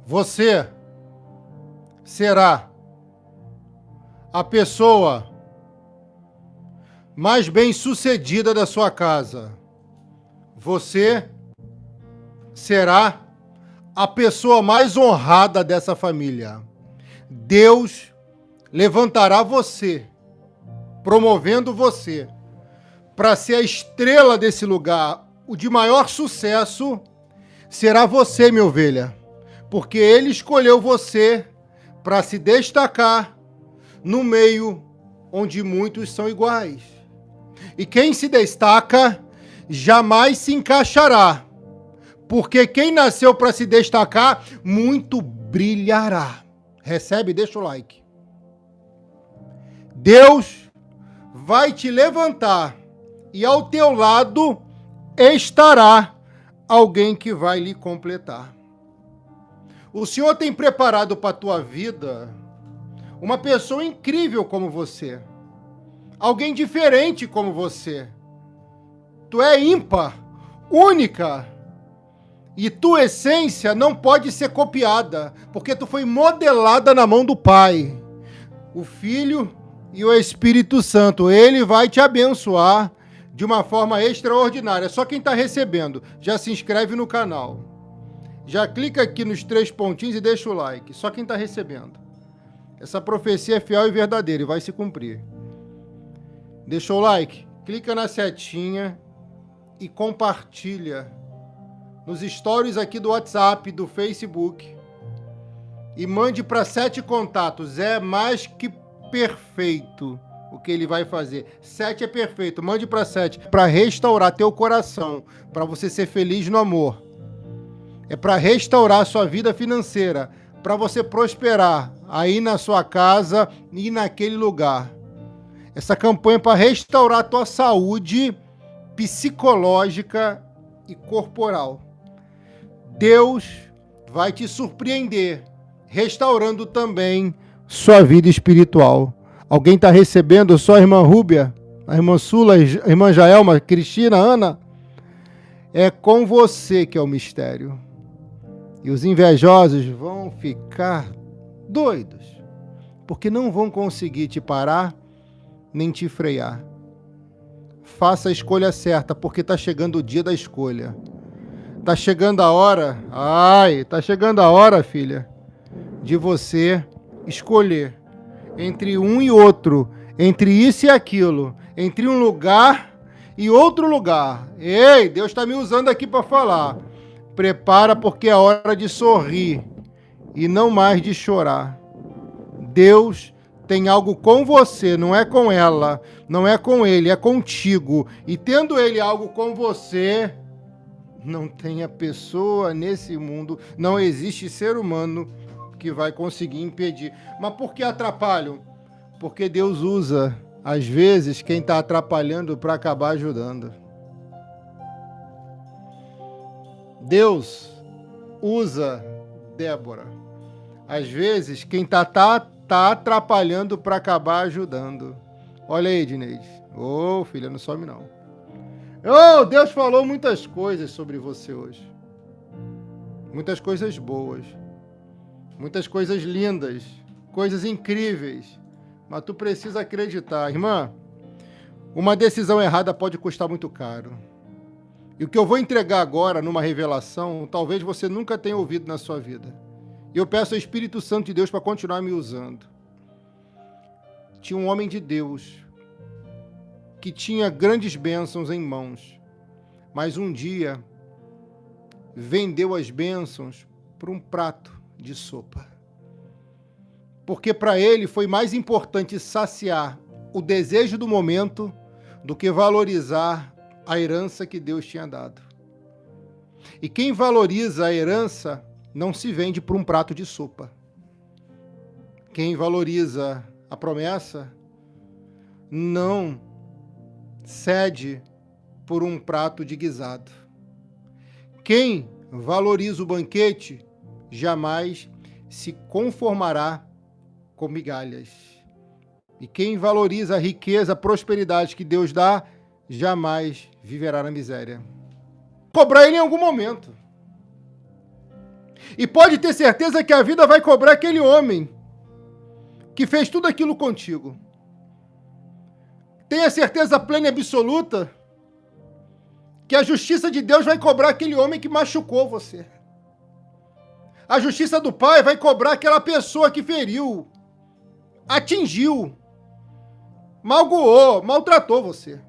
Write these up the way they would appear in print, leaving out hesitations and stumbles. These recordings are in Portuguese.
Você será a pessoa mais bem-sucedida da sua casa. Você será a pessoa mais honrada dessa família. Deus levantará você, promovendo você para ser a estrela desse lugar. O de maior sucesso será você, minha ovelha, porque Ele escolheu você para se destacar no meio onde muitos são iguais. E quem se destaca jamais se encaixará, porque quem nasceu para se destacar, muito brilhará. Recebe? Deixa o like. Deus vai te levantar e ao teu lado estará alguém que vai lhe completar. O Senhor tem preparado para a tua vida uma pessoa incrível como você. Alguém diferente como você. Tu é ímpar, única. E tua essência não pode ser copiada, porque tu foi modelada na mão do Pai, o Filho e o Espírito Santo. Ele vai te abençoar de uma forma extraordinária. Só quem está recebendo, já se inscreve no canal. Já clica aqui nos 3 pontinhos e deixa o like. Só quem está recebendo. Essa profecia é fiel e verdadeira e vai se cumprir. Deixa o like, clica na setinha e compartilha nos stories aqui do WhatsApp, do Facebook. E mande para 7 contatos. É mais que perfeito o que ele vai fazer. 7 é perfeito. Mande para 7. Para restaurar teu coração. Para você ser feliz no amor. É para restaurar sua vida financeira. Para você prosperar aí na sua casa e naquele lugar. Essa campanha é para restaurar a tua saúde psicológica e corporal. Deus vai te surpreender, restaurando também sua vida espiritual. Alguém está recebendo? Só a irmã Rúbia, a irmã Sula, a irmã Jaelma, Cristina, Ana? É com você que é o mistério. E os invejosos vão ficar doidos, porque não vão conseguir te parar, nem te frear. Faça a escolha certa, porque está chegando o dia da escolha. Está chegando a hora, está chegando a hora, filha, de você escolher entre um e outro, entre isso e aquilo, entre um lugar e outro lugar. Ei, Deus está me usando aqui para falar. Prepara, porque é hora de sorrir e não mais de chorar. Deus tem algo com você, não é com ela, não é com ele, é contigo. E tendo ele algo com você, não tenha pessoa nesse mundo, não existe ser humano que vai conseguir impedir. Mas por que atrapalham? Porque Deus usa, às vezes, quem está atrapalhando para acabar ajudando. Deus usa Débora. Às vezes, quem está atrapalhando para acabar ajudando. Olha aí, Edneide. Ô, filha, não some não. Deus falou muitas coisas sobre você hoje. Muitas coisas boas. Muitas coisas lindas. Coisas incríveis. Mas tu precisa acreditar. Irmã, uma decisão errada pode custar muito caro. E o que eu vou entregar agora numa revelação, talvez você nunca tenha ouvido na sua vida. E eu peço ao Espírito Santo de Deus para continuar me usando. Tinha um homem de Deus que tinha grandes bênçãos em mãos, mas um dia vendeu as bênçãos por um prato de sopa. Porque para ele foi mais importante saciar o desejo do momento do que valorizar a herança que Deus tinha dado. E quem valoriza a herança não se vende por um prato de sopa. Quem valoriza a promessa não cede por um prato de guisado. Quem valoriza o banquete jamais se conformará com migalhas. E quem valoriza a riqueza, a prosperidade que Deus dá, jamais viverá na miséria. Cobrar ele em algum momento. E pode ter certeza que a vida vai cobrar aquele homem que fez tudo aquilo contigo. Tenha certeza plena e absoluta que a justiça de Deus vai cobrar aquele homem que machucou você. A justiça do Pai vai cobrar aquela pessoa que feriu, atingiu, magoou, maltratou você.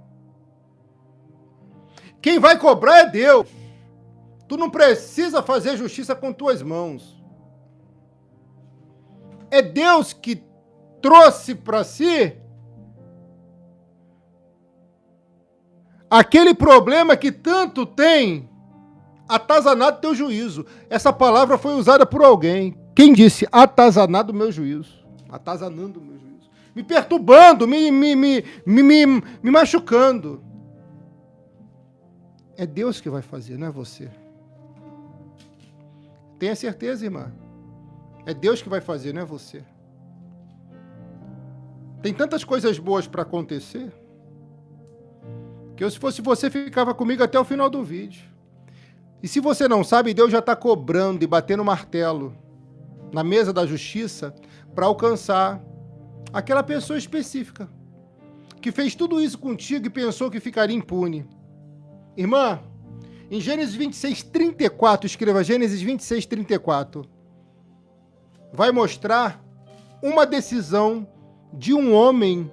Quem vai cobrar é Deus. Tu não precisa fazer justiça com tuas mãos. É Deus que trouxe para si aquele problema que tanto tem atazanado teu juízo. Essa palavra foi usada por alguém. Quem disse? Atazanado o meu juízo. Atazanando o meu juízo. Me perturbando, me machucando. É Deus que vai fazer, não é você. Tenha certeza, irmã. É Deus que vai fazer, não é você. Tem tantas coisas boas para acontecer que eu, se fosse você, ficava comigo até o final do vídeo. E se você não sabe, Deus já está cobrando e batendo martelo na mesa da justiça para alcançar aquela pessoa específica que fez tudo isso contigo e pensou que ficaria impune. Irmã, em Gênesis 26, 34, escreva Gênesis 26, 34, vai mostrar uma decisão de um homem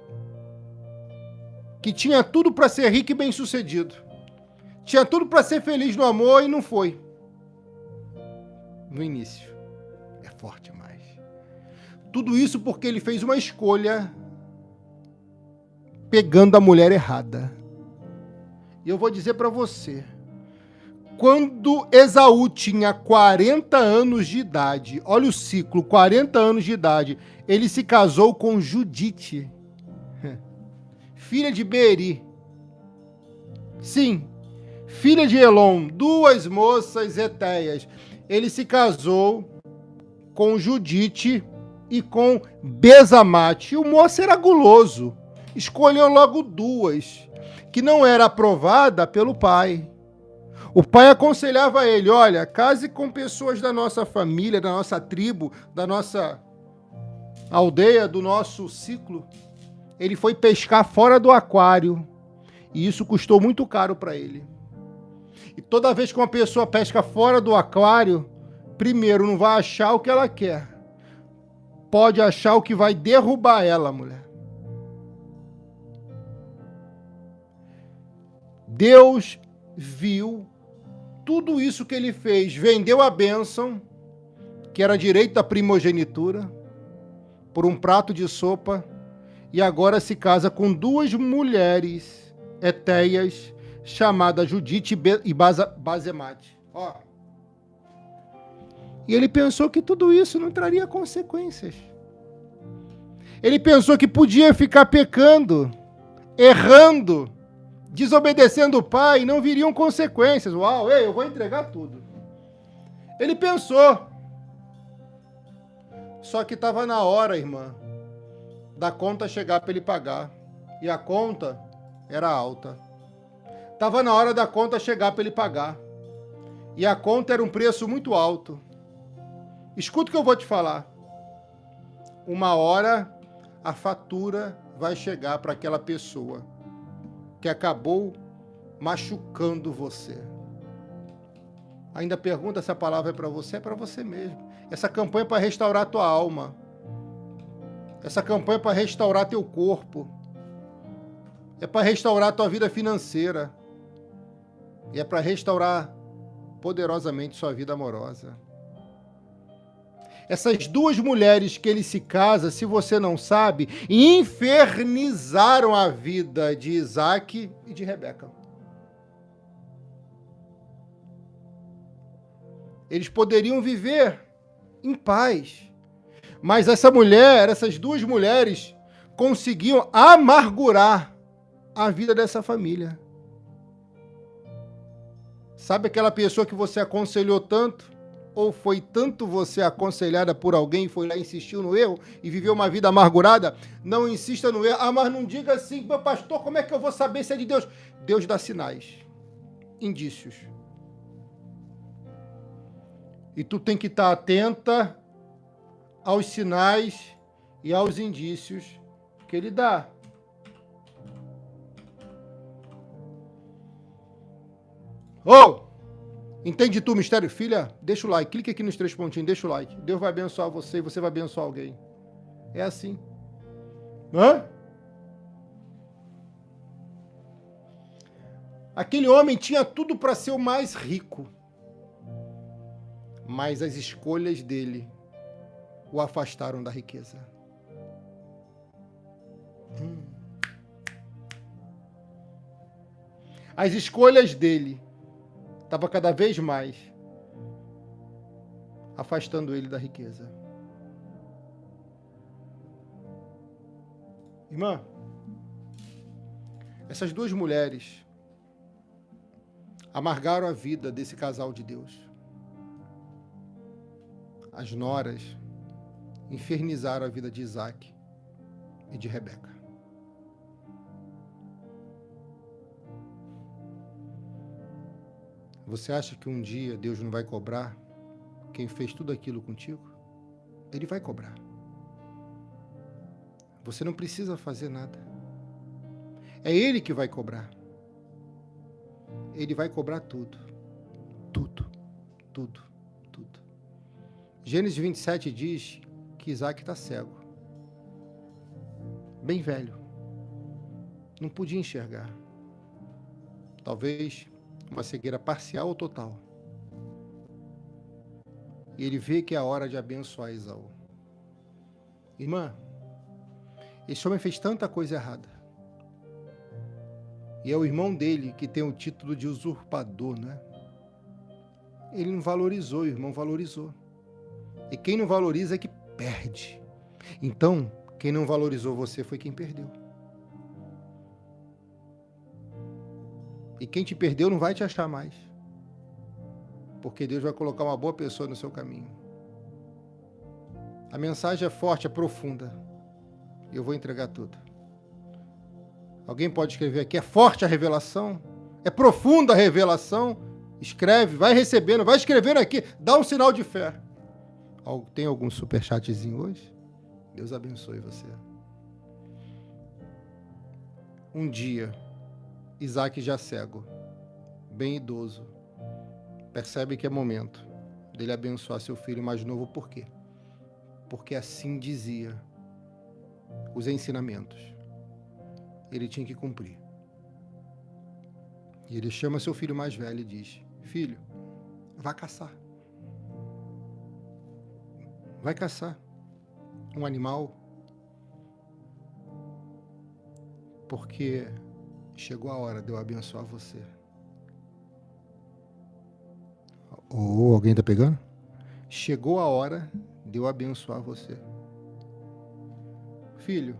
que tinha tudo para ser rico e bem-sucedido. Tinha tudo para ser feliz no amor e não foi. No início. É forte demais. Tudo isso porque ele fez uma escolha pegando a mulher errada. E eu vou dizer para você, quando Esaú tinha 40 anos de idade, olha o ciclo, 40 anos de idade, ele se casou com Judite, filha de Beeri. Sim, filha de Elon, duas moças hetéias. Ele se casou com Judite e com Besamate. E o moço era guloso. Escolheu logo duas, que não era aprovada pelo pai. O pai aconselhava ele, olha, case com pessoas da nossa família, da nossa tribo, da nossa aldeia, do nosso ciclo. Ele foi pescar fora do aquário. E isso custou muito caro para ele. E toda vez que uma pessoa pesca fora do aquário, primeiro, não vai achar o que ela quer. Pode achar o que vai derrubar ela, mulher. Deus viu tudo isso que ele fez. Vendeu a bênção, que era direito da primogenitura, por um prato de sopa, e agora se casa com duas mulheres hetéias, chamadas Judite e Basemate. Ó. E ele pensou que tudo isso não traria consequências. Ele pensou que podia ficar pecando, errando, desobedecendo o pai, e não viriam consequências. Uau, eu vou entregar tudo. Ele pensou. Só que estava na hora, irmã, da conta chegar para ele pagar. E a conta era alta. Estava na hora da conta chegar para ele pagar. E a conta era um preço muito alto. Escuta o que eu vou te falar. Uma hora a fatura vai chegar para aquela pessoa que acabou machucando você. Ainda pergunta se a palavra é para você? É para você mesmo. Essa campanha é para restaurar tua alma. Essa campanha é para restaurar teu corpo. É para restaurar tua vida financeira. E é para restaurar poderosamente sua vida amorosa. Essas duas mulheres que ele se casa, se você não sabe, infernizaram a vida de Isaac e de Rebeca. Eles poderiam viver em paz. Mas essas duas mulheres conseguiam amargurar a vida dessa família. Sabe aquela pessoa que você aconselhou tanto? Ou foi tanto você aconselhada por alguém e foi lá e insistiu no erro e viveu uma vida amargurada? Não insista no erro. Ah, mas não diga assim, meu pastor, como é que eu vou saber se é de Deus? Deus dá sinais, indícios. E tu tem que estar atenta aos sinais e aos indícios que ele dá. Entende tu o mistério? Filha, deixa o like, clica aqui nos 3 pontinhos, deixa o like. Deus vai abençoar você e você vai abençoar alguém. É assim. Aquele homem tinha tudo para ser o mais rico, mas as escolhas dele o afastaram da riqueza. As escolhas dele estavam cada vez mais afastando ele da riqueza. Irmã, essas 2 mulheres amargaram a vida desse casal de Deus. As noras infernizaram a vida de Isaac e de Rebeca. Você acha que um dia Deus não vai cobrar quem fez tudo aquilo contigo? Ele vai cobrar. Você não precisa fazer nada. É Ele que vai cobrar. Ele vai cobrar tudo. Tudo. Tudo. Tudo. Gênesis 27 diz que Isaac está cego. Bem velho. Não podia enxergar. Talvez uma cegueira parcial ou total. E ele vê que é a hora de abençoar Esaú. Irmã, esse homem fez tanta coisa errada. E é o irmão dele que tem o título de usurpador, né? Ele não valorizou, o irmão valorizou. E quem não valoriza é que perde. Então, quem não valorizou você foi quem perdeu. E quem te perdeu não vai te achar mais. Porque Deus vai colocar uma boa pessoa no seu caminho. A mensagem é forte, é profunda. E eu vou entregar tudo. Alguém pode escrever aqui, é forte a revelação? É profunda a revelação? Escreve, vai recebendo, vai escrevendo aqui, dá um sinal de fé. Tem algum superchatzinho hoje? Deus abençoe você. Um dia, Isaac já cego, bem idoso, percebe que é momento dele abençoar seu filho mais novo. Por quê? Porque assim dizia os ensinamentos. Ele tinha que cumprir. E ele chama seu filho mais velho e diz: filho, vá caçar. Vai caçar um animal, porque chegou a hora de eu abençoar você. Ou alguém está pegando? Chegou a hora de eu abençoar você. Filho,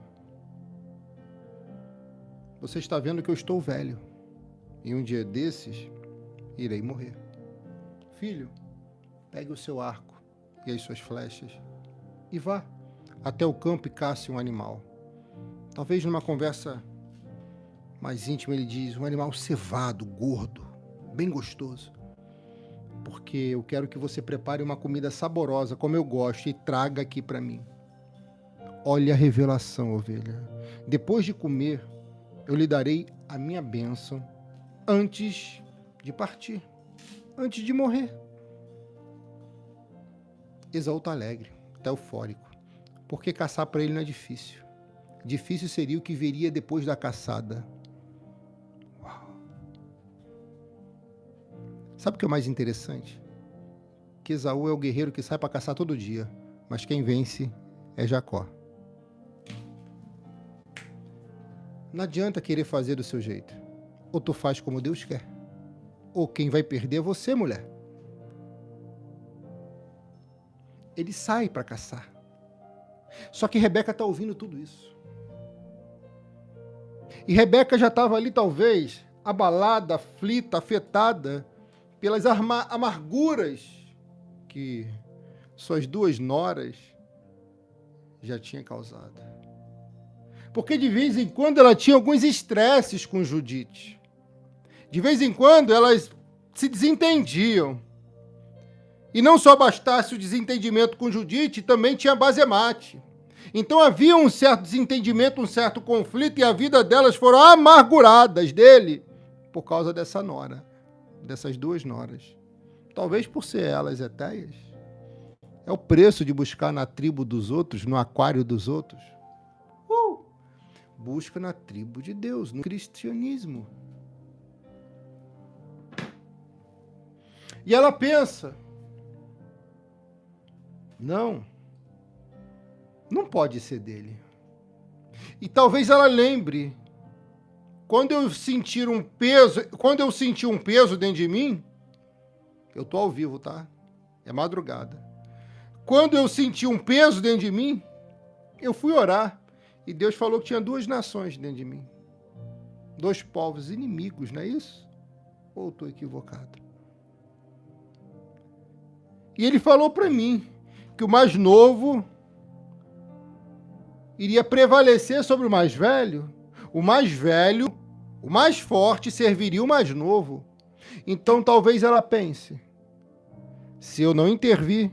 você está vendo que eu estou velho. E um dia desses, irei morrer. Filho, pegue o seu arco e as suas flechas e vá até o campo e caça um animal. Talvez numa conversa mais íntima ele diz, um animal cevado, gordo, bem gostoso. Porque eu quero que você prepare uma comida saborosa, como eu gosto, e traga aqui para mim. Olha a revelação, ovelha. Depois de comer, eu lhe darei a minha bênção antes de partir, antes de morrer. Esaú está alegre, está eufórico, porque caçar para ele não é difícil. Difícil seria o que viria depois da caçada. Uau. Sabe o que é o mais interessante? Que Esaú é o guerreiro que sai para caçar todo dia, mas quem vence é Jacó. Não adianta querer fazer do seu jeito. Ou tu faz como Deus quer, ou quem vai perder é você, mulher. Ele sai para caçar. Só que Rebeca está ouvindo tudo isso. E Rebeca já estava ali, talvez, abalada, aflita, afetada pelas amarguras que suas 2 noras já tinham causado. Porque de vez em quando ela tinha alguns estresses com Judite. De vez em quando elas se desentendiam. E não só bastasse o desentendimento com Judite, também tinha Basemate. Então havia um certo desentendimento, um certo conflito, e a vida delas foram amarguradas dele por causa dessa nora, dessas duas noras. Talvez por ser elas etéias. É o preço de buscar na tribo dos outros, no aquário dos outros. Busca na tribo de Deus, no cristianismo. E ela pensa, não pode ser dele. E talvez ela lembre, quando eu senti um peso dentro de mim, eu tô ao vivo, tá? É madrugada. Quando eu senti um peso dentro de mim, eu fui orar. E Deus falou que tinha duas nações dentro de mim. Dois povos inimigos, não é isso? Ou estou equivocado? E ele falou para mim que o mais novo iria prevalecer sobre o mais velho. O mais velho, o mais forte, serviria o mais novo. Então talvez ela pense, se eu não intervir,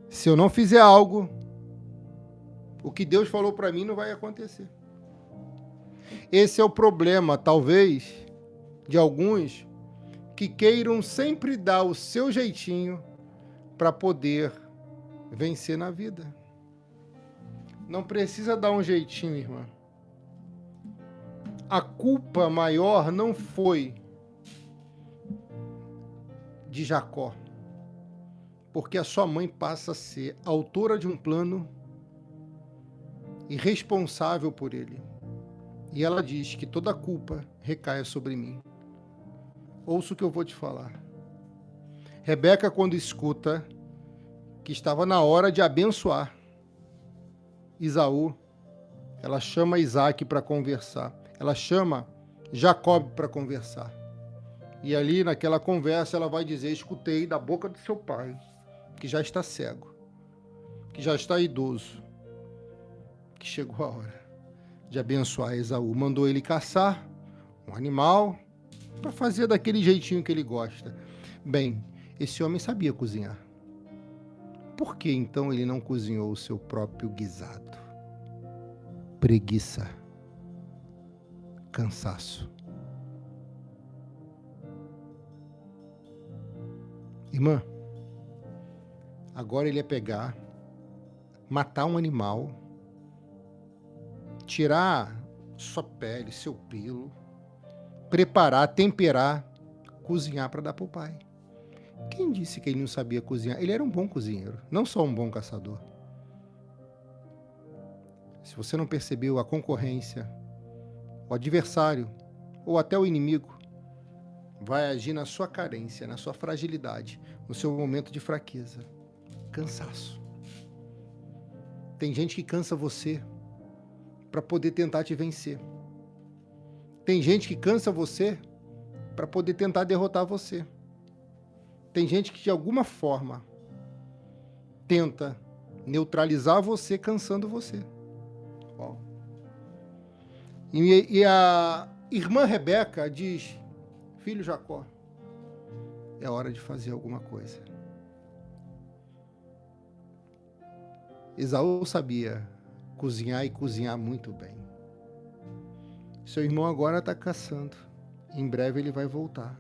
se eu não fizer algo, o que Deus falou para mim não vai acontecer. Esse é o problema, talvez, de alguns que queiram sempre dar o seu jeitinho para poder vencer na vida. Não precisa dar um jeitinho, irmã. A culpa maior não foi de Jacó, porque a sua mãe passa a ser autora de um plano e responsável por ele. E ela diz que toda a culpa recaia sobre mim. Ouça o que eu vou te falar. Rebeca, quando escuta que estava na hora de abençoar Esaú, ela chama Isaac para conversar. Ela chama Jacob para conversar. E ali, naquela conversa, ela vai dizer, escutei da boca do seu pai, que já está cego, que já está idoso, que chegou a hora de abençoar Esaú. Mandou ele caçar um animal para fazer daquele jeitinho que ele gosta. Bem, esse homem sabia cozinhar. Por que então ele não cozinhou o seu próprio guisado? Preguiça. Cansaço. Irmã, agora ele ia pegar, matar um animal, tirar sua pele, seu pelo, preparar, temperar, cozinhar para dar para o pai. Quem disse que ele não sabia cozinhar? Ele era um bom cozinheiro, não só um bom caçador. Se você não percebeu, a concorrência, o adversário ou até o inimigo vai agir na sua carência, na sua fragilidade, no seu momento de fraqueza. Cansaço. Tem gente que cansa você para poder tentar te vencer. Tem gente que cansa você para poder tentar derrotar você. Tem gente que de alguma forma tenta neutralizar você, cansando você. E a irmã Rebeca diz, filho Jacó, é hora de fazer alguma coisa. Esaú sabia cozinhar e cozinhar muito bem. Seu irmão agora está caçando. Em breve ele vai voltar.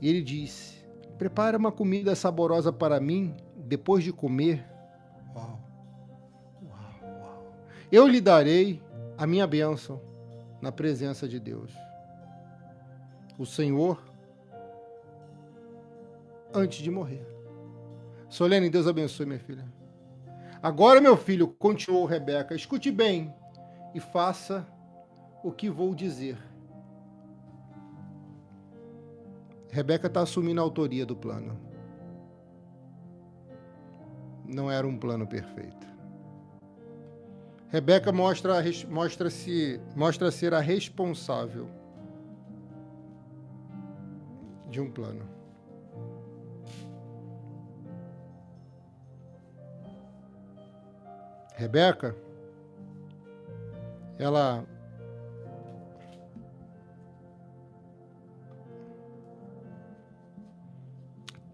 E ele disse, prepara uma comida saborosa para mim, depois de comer. Uau. Eu lhe darei a minha bênção na presença de Deus. O Senhor, antes de morrer. Solene, Deus abençoe, minha filha. Agora, meu filho, continuou Rebeca, escute bem e faça o que vou dizer. Rebeca está assumindo a autoria do plano. Não era um plano perfeito. Rebeca mostra ser a responsável de um plano. Rebeca, ela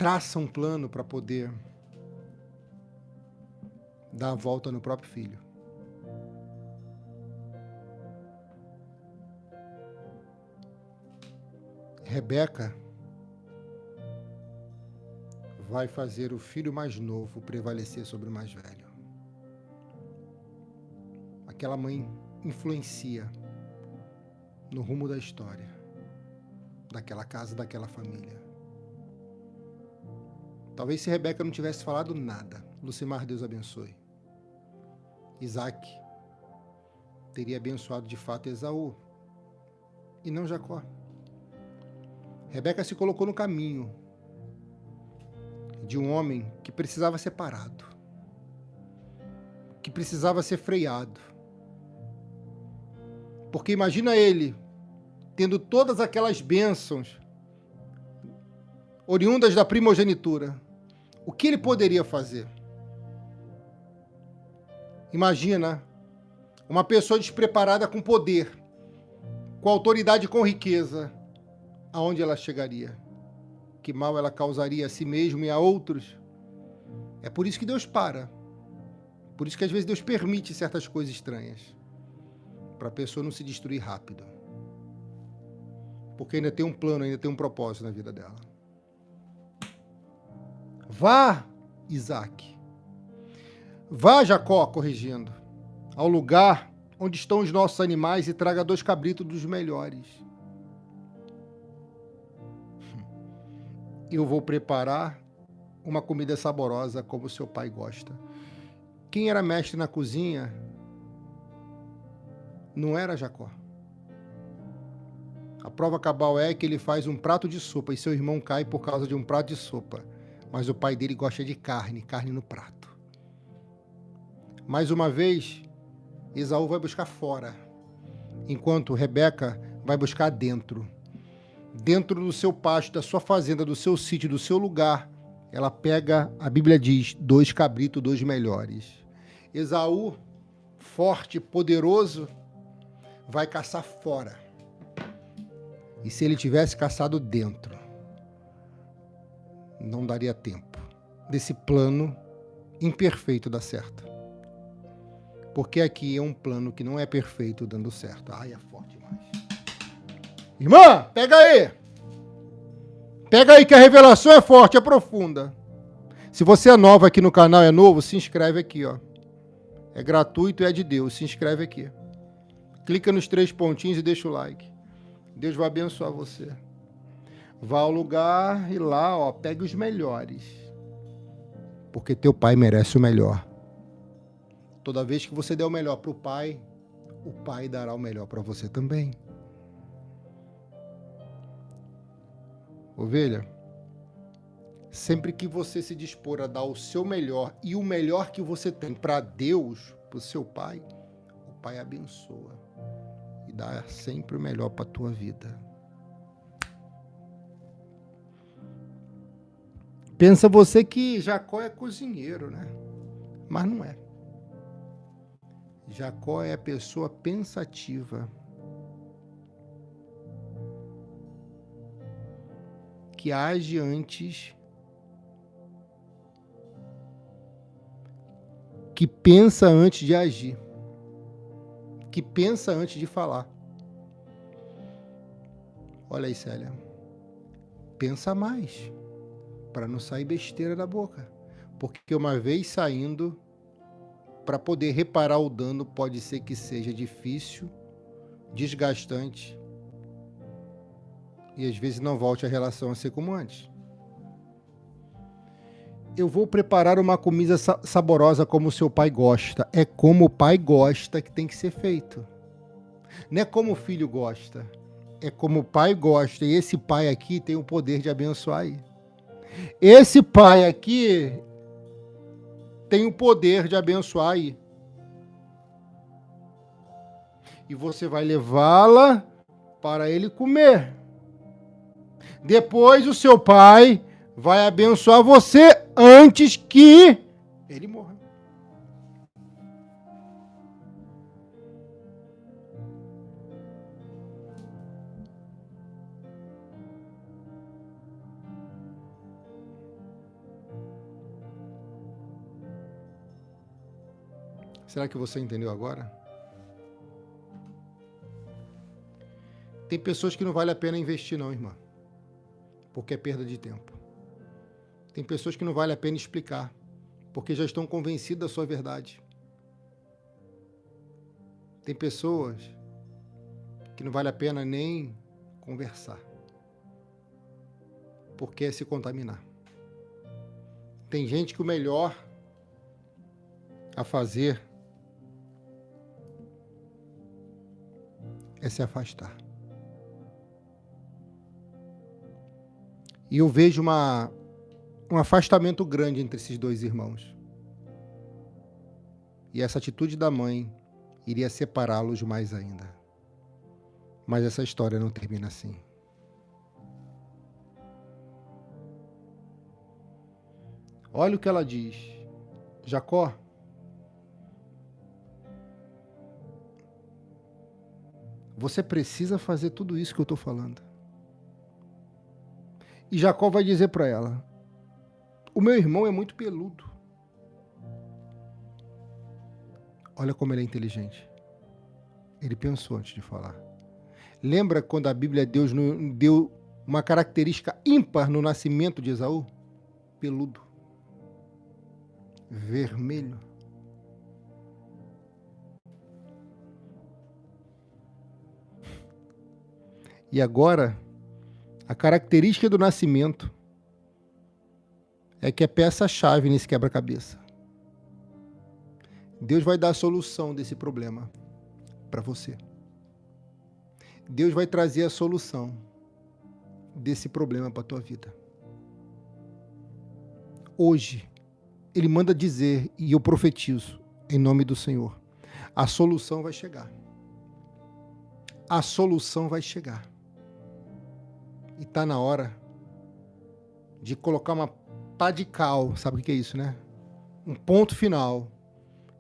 traça um plano para poder dar a volta no próprio filho. Rebeca vai fazer o filho mais novo prevalecer sobre o mais velho. Aquela mãe influencia no rumo da história, daquela casa, daquela família. Talvez se Rebeca não tivesse falado nada, Lucimar, Deus abençoe, Isaac teria abençoado de fato Esaú e não Jacó. Rebeca se colocou no caminho de um homem que precisava ser parado, que precisava ser freado. Porque imagina ele tendo todas aquelas bênçãos oriundas da primogenitura. O que ele poderia fazer? Imagina uma pessoa despreparada com poder, com autoridade e com riqueza. Aonde ela chegaria? Que mal ela causaria a si mesma e a outros? É por isso que Deus para. Por isso que às vezes Deus permite certas coisas estranhas. Para a pessoa não se destruir rápido. Porque ainda tem um plano, ainda tem um propósito na vida dela. Vá, Isaac. Vá, Jacó, corrigindo, ao lugar onde estão os nossos animais e traga 2 cabritos dos melhores. Eu vou preparar uma comida saborosa como seu pai gosta. Quem era mestre na cozinha não era Jacó. A prova cabal é que ele faz um prato de sopa e seu irmão cai por causa de um prato de sopa. Mas o pai dele gosta de carne, carne no prato. Mais uma vez, Esaú vai buscar fora, enquanto Rebeca vai buscar dentro. Dentro do seu pasto, da sua fazenda, do seu sítio, do seu lugar, ela pega, a Bíblia diz, 2 cabritos, 2 melhores. Esaú, forte, poderoso, vai caçar fora. E se ele tivesse caçado dentro, não daria tempo desse plano imperfeito dar certo. Porque aqui é um plano que não é perfeito dando certo. Ai, é forte demais. Irmã, pega aí. Pega aí que a revelação é forte, é profunda. Se você é nova aqui no canal, é novo, se inscreve aqui, ó. É gratuito e é de Deus, se inscreve aqui. Clica nos 3 pontinhos e deixa o like. Deus vai abençoar você. Vá ao lugar e lá, ó, pegue os melhores. Porque teu pai merece o melhor. Toda vez que você der o melhor para o pai dará o melhor para você também. Ovelha, sempre que você se dispor a dar o seu melhor e o melhor que você tem para Deus, para o seu pai, o pai abençoa e dá sempre o melhor para a tua vida. Pensa você que Jacó é cozinheiro, né? Mas não é. Jacó é a pessoa pensativa, que age antes, que pensa antes de agir, que pensa antes de falar. Olha aí, Célia. Pensa mais, para não sair besteira da boca. Porque uma vez saindo, para poder reparar o dano, pode ser que seja difícil, desgastante, e às vezes não volte a relação a ser como antes. Eu vou preparar uma comida saborosa como o seu pai gosta. É como o pai gosta que tem que ser feito. Não é como o filho gosta. É como o pai gosta. E esse pai aqui tem o poder de abençoar aí. Esse pai aqui tem o poder de abençoar aí. E você vai levá-la para ele comer. Depois o seu pai vai abençoar você antes que ele morra. Será que você entendeu agora? Tem pessoas que não vale a pena investir não, irmã, porque é perda de tempo. Tem pessoas que não vale a pena explicar, porque já estão convencidas da sua verdade. Tem pessoas que não vale a pena nem conversar, porque é se contaminar. Tem gente que o melhor a fazer é se afastar. E eu vejo um afastamento grande entre esses dois irmãos. E essa atitude da mãe iria separá-los mais ainda. Mas essa história não termina assim. Olha o que ela diz. Jacó, você precisa fazer tudo isso que eu estou falando. E Jacó vai dizer para ela, o meu irmão é muito peludo. Olha como ele é inteligente. Ele pensou antes de falar. Lembra quando a Bíblia Deus deu uma característica ímpar no nascimento de Esaú? Peludo. Vermelho. E agora, a característica do nascimento é que é peça-chave nesse quebra-cabeça. Deus vai dar a solução desse problema para você. Deus vai trazer a solução desse problema para a tua vida. Hoje, Ele manda dizer, e eu profetizo, em nome do Senhor, a solução vai chegar. A solução vai chegar. E está na hora de colocar uma pá de cal, sabe o que é isso, né? Um ponto final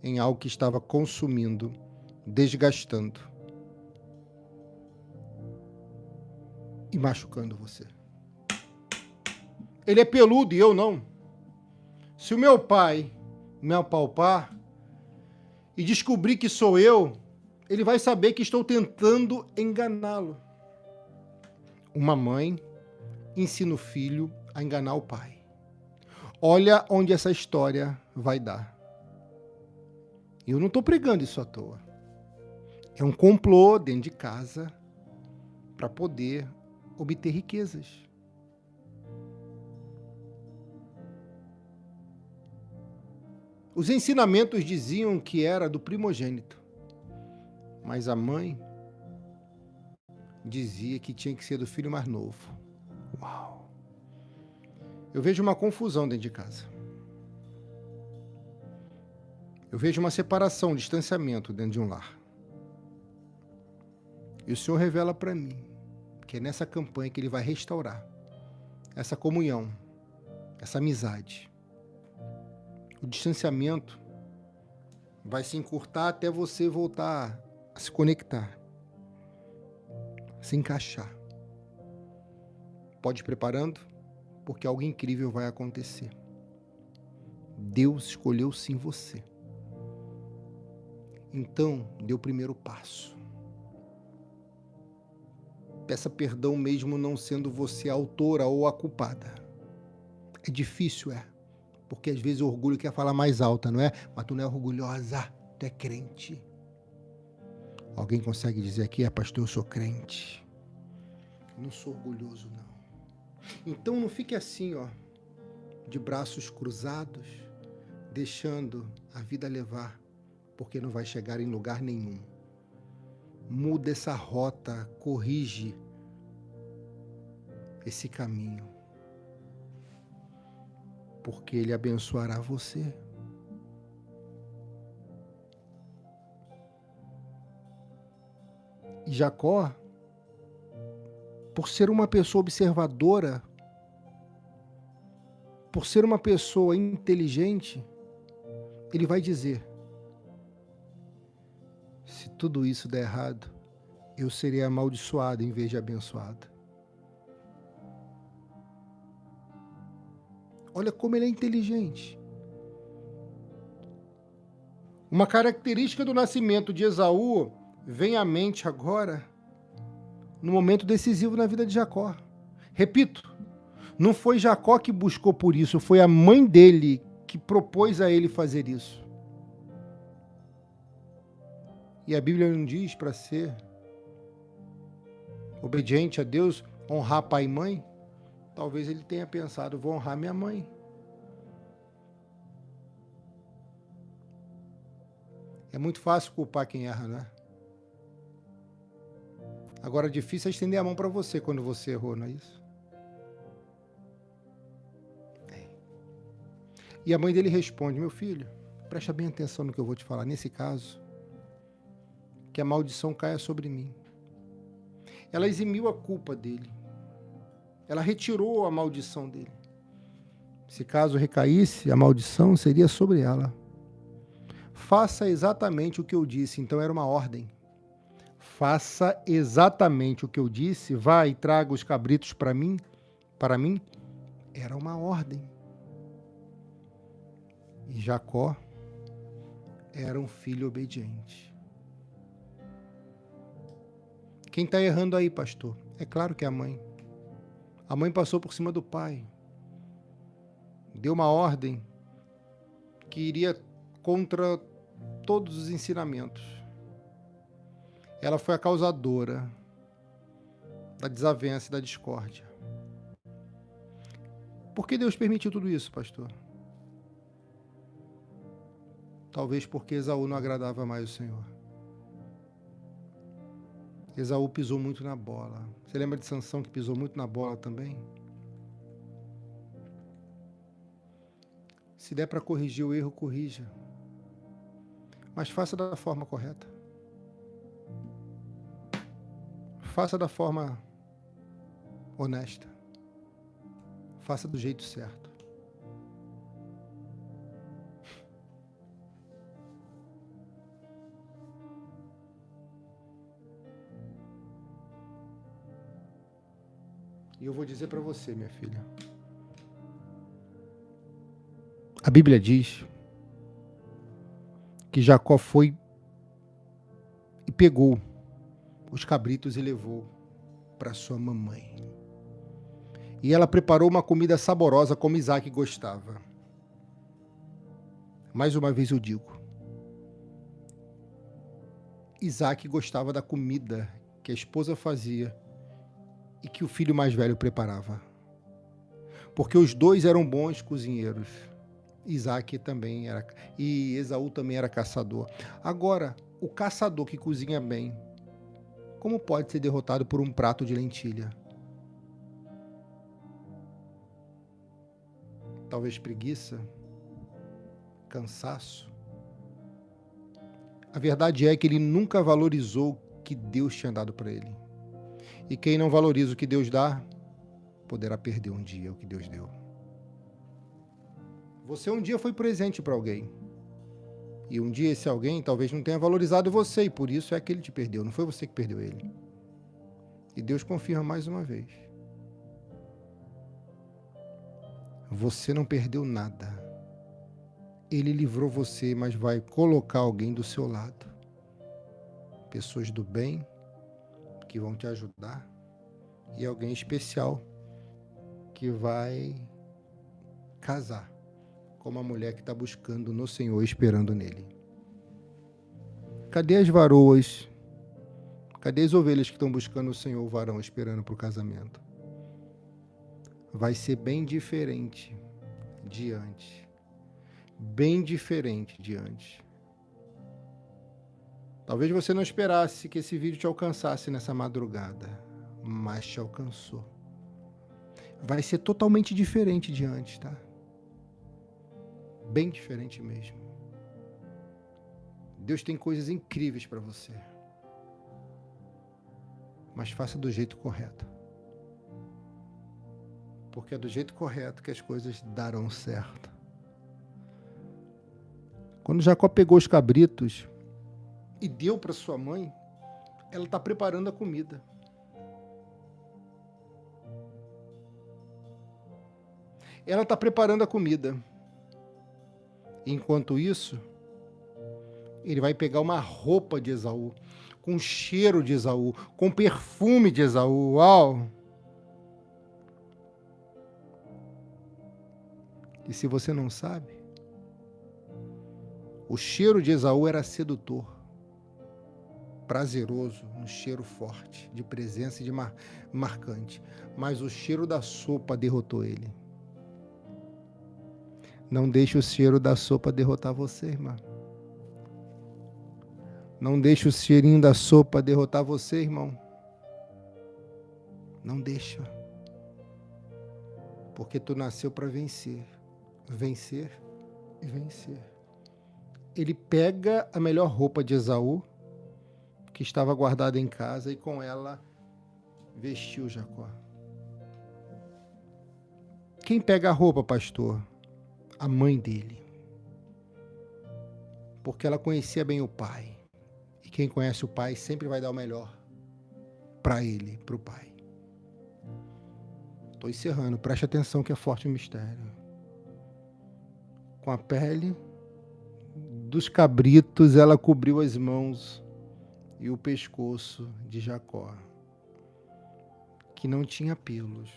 em algo que estava consumindo, desgastando e machucando você. Ele é peludo e eu não. Se o meu pai me apalpar e descobrir que sou eu, ele vai saber que estou tentando enganá-lo. Uma mãe ensina o filho a enganar o pai. Olha onde essa história vai dar. Eu não estou pregando isso à toa. É um complô dentro de casa para poder obter riquezas. Os ensinamentos diziam que era do primogênito, mas a mãe dizia que tinha que ser do filho mais novo. Uau! Eu vejo uma confusão dentro de casa. Eu vejo uma separação, um distanciamento dentro de um lar. E o Senhor revela para mim que é nessa campanha que Ele vai restaurar essa comunhão, essa amizade. O distanciamento vai se encurtar até você voltar a se conectar, se encaixar. Pode ir preparando, porque algo incrível vai acontecer. Deus escolheu sim você. Então, dê o primeiro passo. Peça perdão mesmo não sendo você a autora ou a culpada. É difícil, porque às vezes o orgulho quer falar mais alta, não é? Mas tu não é orgulhosa, tu é crente. Alguém consegue dizer aqui, pastor, eu sou crente. Não sou orgulhoso, não. Então não fique assim, de braços cruzados, deixando a vida levar, porque não vai chegar em lugar nenhum. Muda essa rota, corrige esse caminho, porque Ele abençoará você. E Jacó, por ser uma pessoa observadora, por ser uma pessoa inteligente, ele vai dizer, se tudo isso der errado, eu serei amaldiçoado em vez de abençoado. Olha como ele é inteligente. Uma característica do nascimento de Esaú vem à mente agora, no momento decisivo na vida de Jacó. Repito, não foi Jacó que buscou por isso, foi a mãe dele que propôs a ele fazer isso. E a Bíblia não diz para ser obediente a Deus, honrar pai e mãe? Talvez ele tenha pensado, vou honrar minha mãe. É muito fácil culpar quem erra, né? Agora, difícil é estender a mão para você quando você errou, não é isso? E a mãe dele responde, meu filho, presta bem atenção no que eu vou te falar. Nesse caso, que a maldição caia sobre mim. Ela eximiu a culpa dele. Ela retirou a maldição dele. Se caso recaísse, a maldição seria sobre ela. Faça exatamente o que eu disse. Então era uma ordem. Faça exatamente o que eu disse. Vá e traga os cabritos para mim. Para mim, era uma ordem. E Jacó era um filho obediente. Quem está errando aí, pastor? É claro que é a mãe. A mãe passou por cima do pai. Deu uma ordem que iria contra todos os ensinamentos. Ela foi a causadora da desavença e da discórdia. Por que Deus permitiu tudo isso, pastor? Talvez porque Esaú não agradava mais o Senhor. Esaú pisou muito na bola. Você lembra de Sansão que pisou muito na bola também? Se der para corrigir o erro, corrija. Mas faça da forma correta. Faça da forma honesta. Faça do jeito certo. E eu vou dizer para você, minha filha. A Bíblia diz que Jacó foi e pegou os cabritos e levou para sua mamãe. E ela preparou uma comida saborosa como Isaac gostava. Mais uma vez eu digo. Isaac gostava da comida que a esposa fazia e que o filho mais velho preparava. Porque os dois eram bons cozinheiros. Isaac também era, e Esaú também era caçador. Agora, o caçador que cozinha bem, como pode ser derrotado por um prato de lentilha? Talvez preguiça, cansaço. A verdade é que ele nunca valorizou o que Deus tinha dado para ele. E quem não valoriza o que Deus dá, poderá perder um dia o que Deus deu. Você um dia foi presente para alguém. E um dia esse alguém talvez não tenha valorizado você, e por isso é que ele te perdeu. Não foi você que perdeu ele. E Deus confirma mais uma vez. Você não perdeu nada. Ele livrou você, mas vai colocar alguém do seu lado. Pessoas do bem que vão te ajudar. E alguém especial que vai casar com uma mulher que está buscando no Senhor, esperando nele. Cadê as varoas? Cadê as ovelhas que estão buscando o Senhor, o varão, esperando para o casamento? Vai ser bem diferente de antes. Bem diferente de antes. Talvez você não esperasse que esse vídeo te alcançasse nessa madrugada, mas te alcançou. Vai ser totalmente diferente de antes, tá? Bem diferente mesmo. Deus tem coisas incríveis para você. Mas faça do jeito correto. Porque é do jeito correto que as coisas darão certo. Quando Jacó pegou os cabritos e deu para sua mãe, ela está preparando a comida. Ela está preparando a comida. Enquanto isso, Ele vai pegar uma roupa de Esaú, com cheiro de Esaú, com perfume de Esaú. Uau! E se você não sabe, o cheiro de Esaú era sedutor, prazeroso, um cheiro forte, de presença e de marcante. Mas o cheiro da sopa derrotou ele. Não deixe o cheiro da sopa derrotar você, irmã. Não deixe o cheirinho da sopa derrotar você, irmão. Não deixa. Porque tu nasceu para vencer. Vencer e vencer. Ele pega a melhor roupa de Esaú, que estava guardada em casa, e com ela vestiu Jacó. Quem pega a roupa, pastor? A mãe dele. Porque ela conhecia bem o pai. E quem conhece o pai sempre vai dar o melhor para ele, para o pai. Estou encerrando, preste atenção que é forte o mistério. Com a pele dos cabritos, ela cobriu as mãos e o pescoço de Jacó, que não tinha pelos.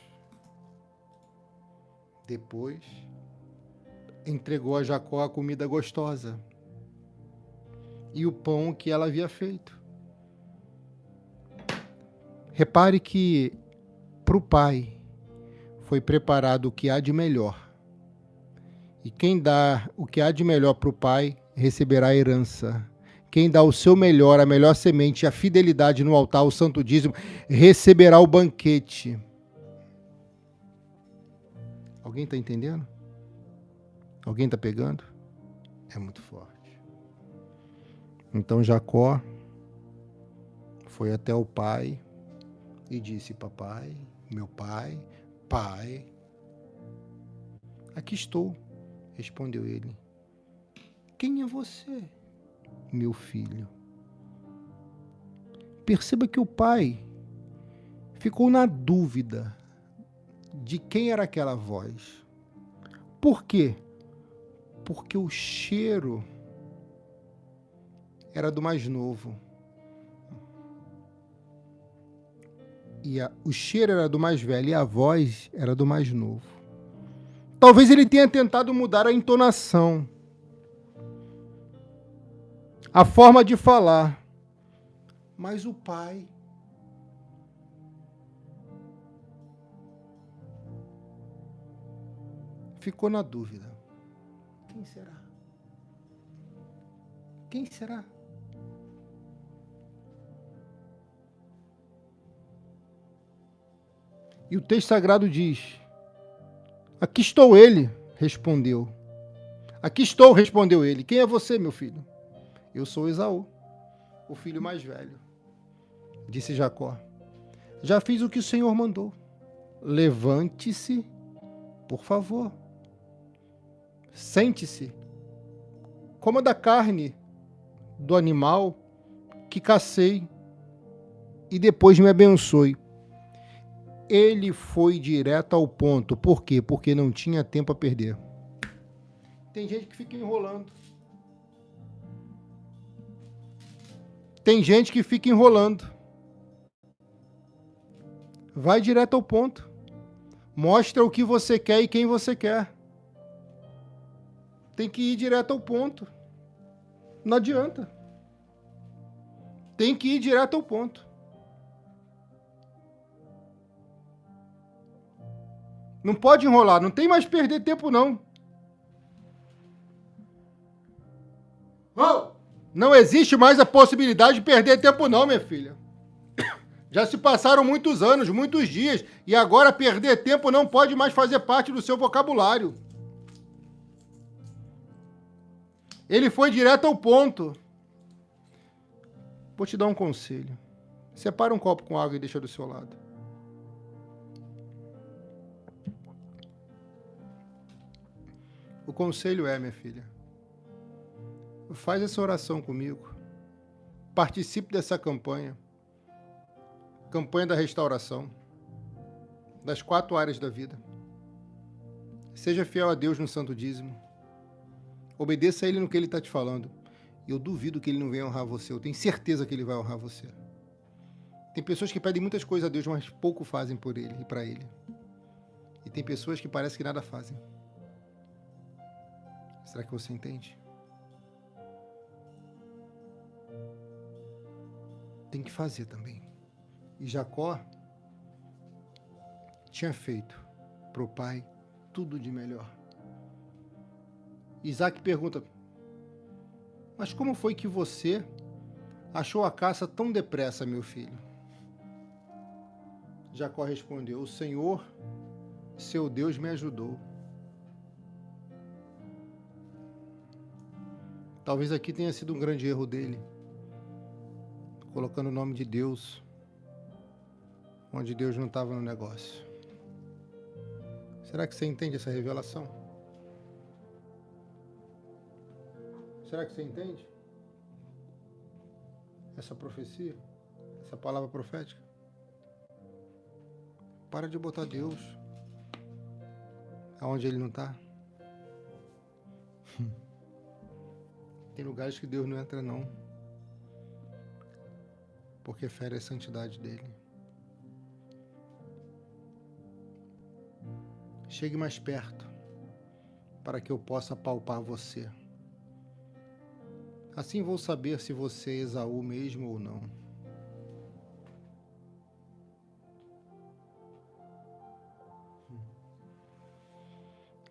Depois, entregou a Jacó a comida gostosa e o pão que ela havia feito. Repare que para o pai foi preparado o que há de melhor. E quem dá o que há de melhor para o pai, receberá a herança. Quem dá o seu melhor, a melhor semente, a fidelidade no altar, o santo dízimo, receberá o banquete. Alguém está entendendo? Alguém está pegando? É muito forte. Então Jacó foi até o pai e disse: papai, meu pai, pai, aqui estou, respondeu ele. Quem é você, meu filho? Perceba que o pai ficou na dúvida de quem era aquela voz. Por quê? Porque o cheiro era do mais novo. E o cheiro era do mais velho e a voz era do mais novo. Talvez ele tenha tentado mudar a entonação, a forma de falar, mas o pai ficou na dúvida. Quem será? Quem será? E o texto sagrado diz: aqui estou, ele respondeu. Aqui estou, respondeu ele. Quem é você, meu filho? Eu sou Esaú, o filho mais velho. Disse Jacó: já fiz o que o Senhor mandou. Levante-se, por favor. Sente-se. Coma da carne do animal que cacei e depois me abençoe. Ele foi direto ao ponto. Por quê? Porque não tinha tempo a perder. Tem gente que fica enrolando. Tem gente que fica enrolando. Vai direto ao ponto. Mostra o que você quer e quem você quer. Tem que ir direto ao ponto. Não adianta. Tem que ir direto ao ponto. Não pode enrolar, não tem mais perder tempo, não. Oh, não existe mais a possibilidade de perder tempo, não, minha filha. Já se passaram muitos anos, muitos dias, e agora perder tempo não pode mais fazer parte do seu vocabulário. Ele foi direto ao ponto. Vou te dar um conselho. Separa um copo com água e deixa do seu lado. O conselho é, minha filha, faz essa oração comigo. Participe dessa campanha. Campanha da restauração. Das 4 áreas da vida. Seja fiel a Deus no santo dízimo. Obedeça a Ele no que Ele está te falando. Eu duvido que ele não venha honrar você. Eu tenho certeza que ele vai honrar você. Tem pessoas que pedem muitas coisas a Deus, mas pouco fazem por ele e para ele. E tem pessoas que parece que nada fazem. Será que você entende? Tem que fazer também. E Jacó tinha feito para o pai tudo de melhor. Isaac pergunta: mas como foi que você achou a caça tão depressa, meu filho? Jacó respondeu: o Senhor, seu Deus, me ajudou. Talvez aqui tenha sido um grande erro dele, colocando o nome de Deus onde Deus não estava no negócio. Será que você entende essa revelação? Será que você entende essa profecia, essa palavra profética? Para de botar Deus aonde ele não está. Tem lugares que Deus não entra não, porque fere a santidade dele. Chegue mais perto, para que eu possa palpar você. Assim vou saber se você é Esaú mesmo ou não.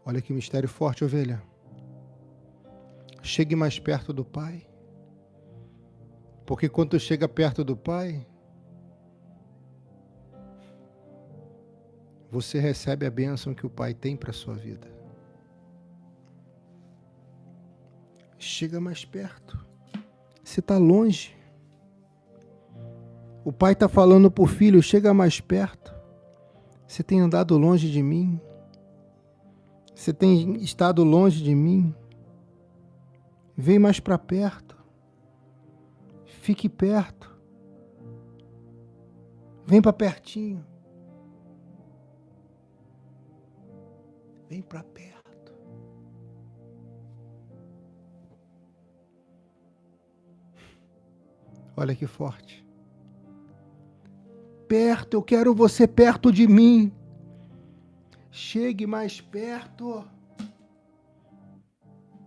Olha que mistério forte, ovelha. Chegue mais perto do Pai. Porque quando chega perto do Pai, você recebe a bênção que o Pai tem para a sua vida. Chega mais perto. Você está longe. O pai está falando para o filho: chega mais perto. Você tem andado longe de mim. Você tem estado longe de mim. Vem mais para perto. Fique perto. Vem para pertinho. Vem para perto. Olha que forte. Perto, eu quero você perto de mim. Chegue mais perto,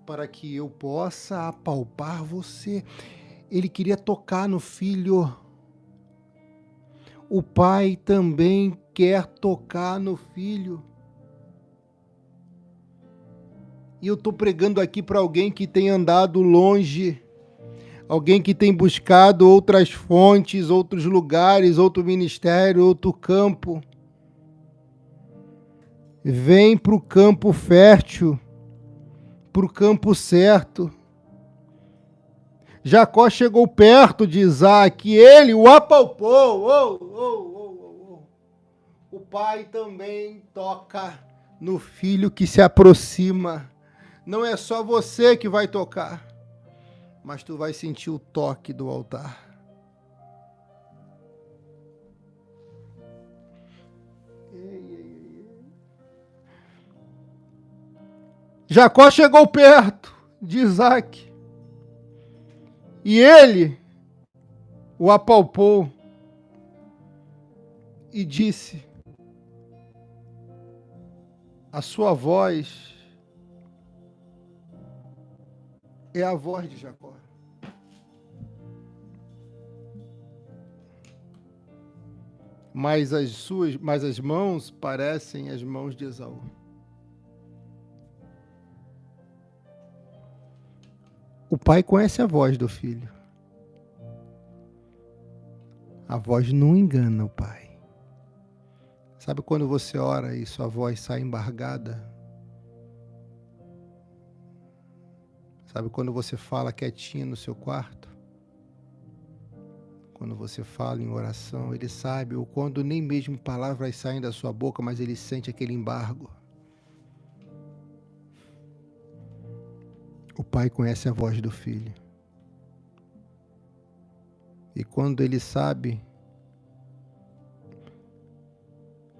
para que eu possa apalpar você. Ele queria tocar no filho. O pai também quer tocar no filho. E eu estou pregando aqui para alguém que tem andado longe. Alguém que tem buscado outras fontes, outros lugares, outro ministério, outro campo. Vem para o campo fértil, para o campo certo. Jacó chegou perto de Isaac e ele o apalpou. O pai também toca no filho que se aproxima. Não é só você que vai tocar, mas tu vai sentir o toque do altar. Jacó chegou perto de Isaac e ele o apalpou e disse: a sua voz é a voz de Jacó. Mas as mãos parecem as mãos de Esaú. O pai conhece a voz do filho. A voz não engana o pai. Sabe quando você ora e sua voz sai embargada? Sabe quando você fala quietinho no seu quarto? Quando você fala em oração, ele sabe, ou quando nem mesmo palavras saem da sua boca, mas ele sente aquele embargo. O pai conhece a voz do filho. E quando ele sabe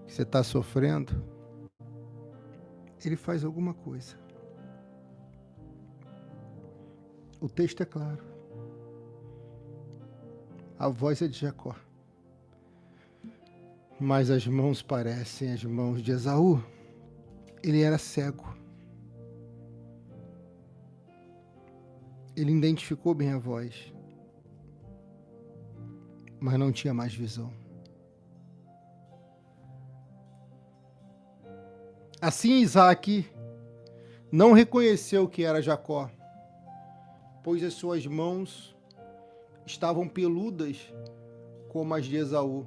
que você está sofrendo, ele faz alguma coisa. O texto é claro. A voz é de Jacó. Mas as mãos parecem as mãos de Esaú. Ele era cego. Ele identificou bem a voz, mas não tinha mais visão. Assim Isaque não reconheceu que era Jacó, pois as suas mãos estavam peludas como as de Esaú,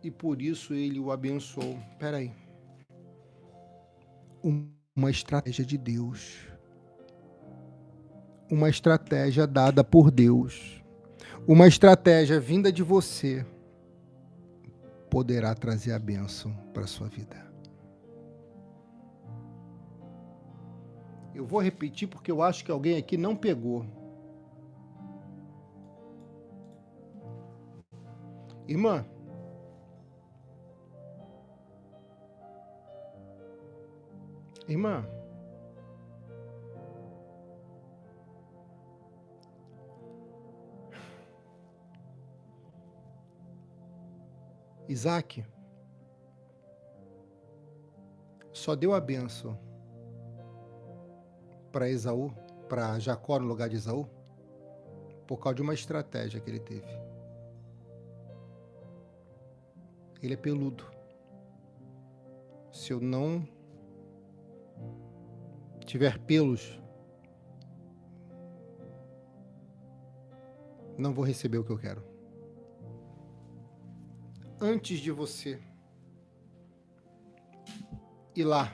e por isso ele o abençoou. Espera aí. Uma estratégia de Deus. Uma estratégia dada por Deus. Uma estratégia vinda de você poderá trazer a bênção para a sua vida. Eu vou repetir porque eu acho que alguém aqui não pegou. Irmã, Isaque só deu a bênção para Esaú, para Jacó no lugar de Esaú, por causa de uma estratégia que ele teve. Ele é peludo. Se eu não tiver pelos, não vou receber o que eu quero. Antes de você ir lá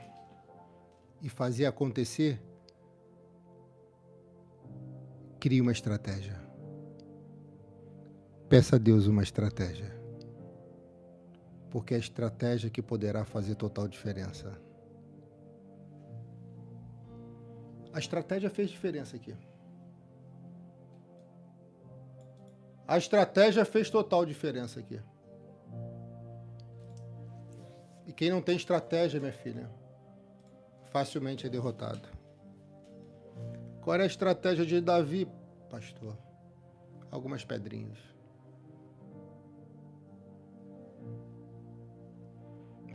e fazer acontecer, crie uma estratégia. Peça a Deus uma estratégia. Porque é a estratégia que poderá fazer total diferença. A estratégia fez diferença aqui. A estratégia fez total diferença aqui. E quem não tem estratégia, minha filha, facilmente é derrotado. Qual era a estratégia de Davi, pastor? Algumas pedrinhas.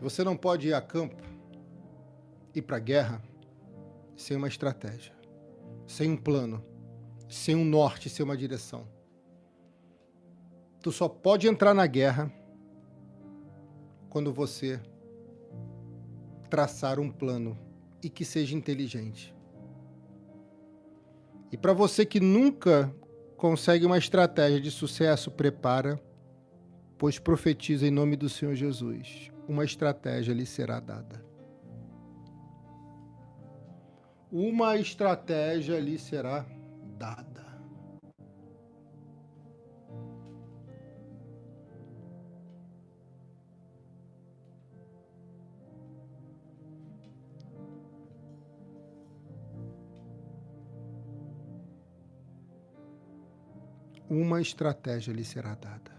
Você não pode ir a campo, ir para a guerra, sem uma estratégia, sem um plano, sem um norte, sem uma direção. Tu só pode entrar na guerra quando você traçar um plano e que seja inteligente. E para você que nunca consegue uma estratégia de sucesso, prepara, pois profetiza em nome do Senhor Jesus. Uma estratégia lhe será dada. Uma estratégia lhe será dada. Uma estratégia lhe será dada.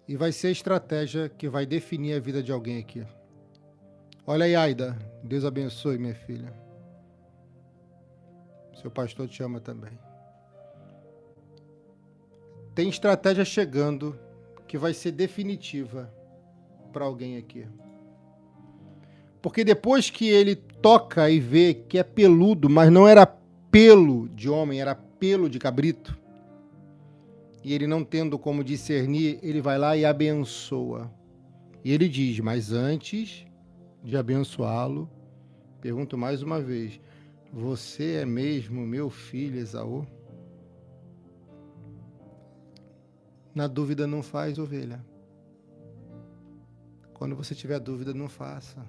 E vai ser a estratégia que vai definir a vida de alguém aqui. Olha aí, Aida. Deus abençoe, minha filha. Seu pastor te ama também. Tem estratégia chegando que vai ser definitiva para alguém aqui. Porque depois que ele toca e vê que é peludo, mas não era pelo de homem, era pelo de cabrito, e ele não tendo como discernir, ele vai lá e abençoa. E ele diz, mas antes de abençoá-lo, pergunto mais uma vez, você é mesmo meu filho, Esaú? Na dúvida não faz, ovelha. Quando você tiver dúvida, não faça.